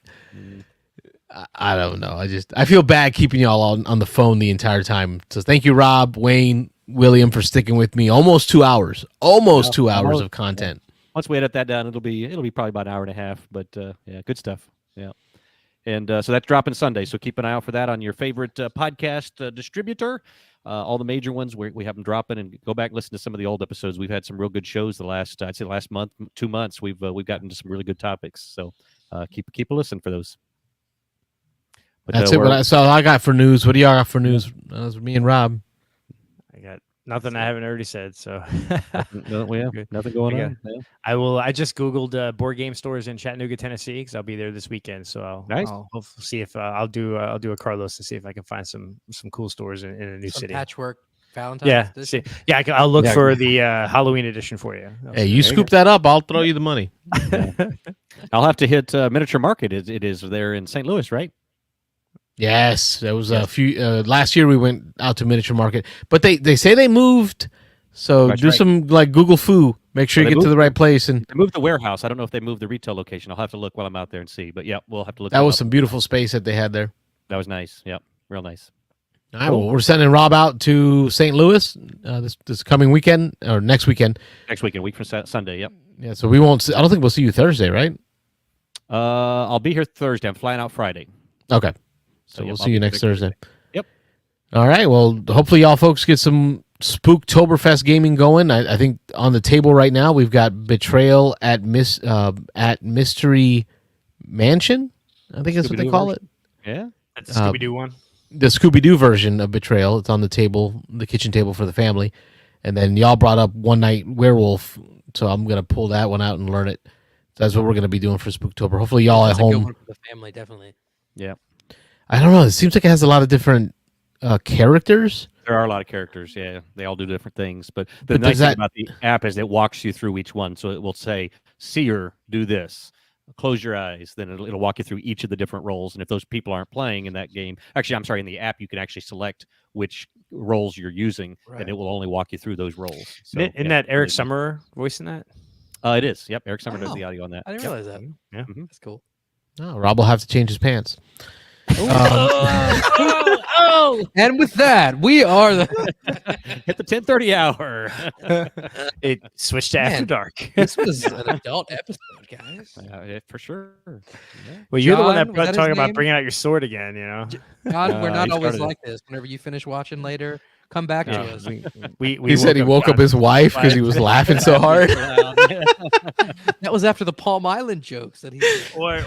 I don't know. I feel bad keeping y'all on the phone the entire time. So thank you, Rob, Wayne, William, for sticking with me. Almost 2 hours. Almost 2 hours of content. Once we edit that down, it'll be probably about an hour and a half. But yeah, good stuff. Yeah. And so that's dropping Sunday. So keep an eye out for that on your favorite podcast distributor. All the major ones, we have them dropping, and go back and listen to some of the old episodes. We've had some real good shows the last month, 2 months. We've gotten into some really good topics. So keep a listen for those. But, that's it. That's all I got for news. What do y'all got for news? That was me and Rob. I got nothing I haven't already said. So nothing going on. Yeah. I just Googled board game stores in Chattanooga, Tennessee, because I'll be there this weekend. So I'll see if I'll do a Carlos to see if I can find some cool stores in a new city. Patchwork Valentine. Yeah. I'll look for the Halloween edition for you. Hey, you scoop that up, I'll throw you the money. I'll have to hit Miniature Market. It is there in St. Louis, right? Yes, there was a few. Last year we went out to Miniature Market, but they say they moved. So That's do right. some like Google Foo. Make sure you get to the right place. And They moved the warehouse. I don't know if they moved the retail location. I'll have to look while I'm out there and see. But yeah, we'll have to look. that was some beautiful space that they had there. That was nice. Yep, real nice. All right, well, we're sending Rob out to St. Louis this coming weekend or next weekend. Next weekend, week from Sunday. Yep. Yeah, so we won't. I don't think we'll see you Thursday, right? I'll be here Thursday. I'm flying out Friday. Okay. So yep, we'll I'll see you be next there Thursday. Yep. All right. Well, hopefully y'all folks get some Spooktoberfest gaming going. I think on the table right now we've got Betrayal at Mystery Mansion. I think that's what they call it. Yeah. That's the Scooby-Doo one. The Scooby-Doo version of Betrayal. It's on the table, the kitchen table for the family. And then y'all brought up One Night Werewolf, so I'm going to pull that one out and learn it. That's what we're going to be doing for Spooktober. Hopefully y'all at That's a good home. one for the family, definitely. Yeah. I don't know. It seems like it has a lot of different characters. There are a lot of characters. Yeah. They all do different things. But the But nice does thing that- about the app is it walks you through each one. So it will say, Seer, do this. Close your eyes. Then it'll walk you through each of the different roles. And if those people aren't playing in that game, actually, I'm sorry, in the app, you can actually select which roles you're using, and it will only walk you through those roles. So, Isn't that Eric Summerer voicing that? It is. Yep. Eric Summer does Oh, the audio on that. I didn't realize that. Yeah. That's cool. Oh, Rob will have to change his pants. And with that, we are the. Hit the 10:30 hour. It switched to After Man. Dark. This was an adult episode, guys. Yeah, for sure. Yeah. Well, you're the one John, that was that his talking about name? bringing out your sword again. You know, John, we're not he always started it. like this. Whenever you finish watching later, come back to us. we He said he woke up his wife because he was laughing so hard. That was after the Palm Island jokes that he. or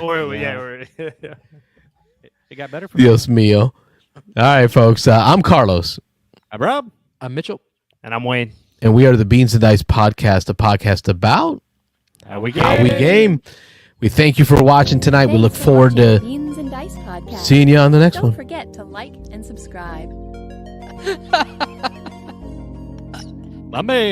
It got better for Dios mío. All right, folks. I'm Carlos. I'm Rob. I'm Mitchell. and I'm Wayne. And we are the Beans and Dice podcast, a podcast about How we how we game. We thank you for watching tonight. We look Thanks for forward watching to Beans and Dice podcast. seeing you on the next Don't one. forget to like and subscribe. My man.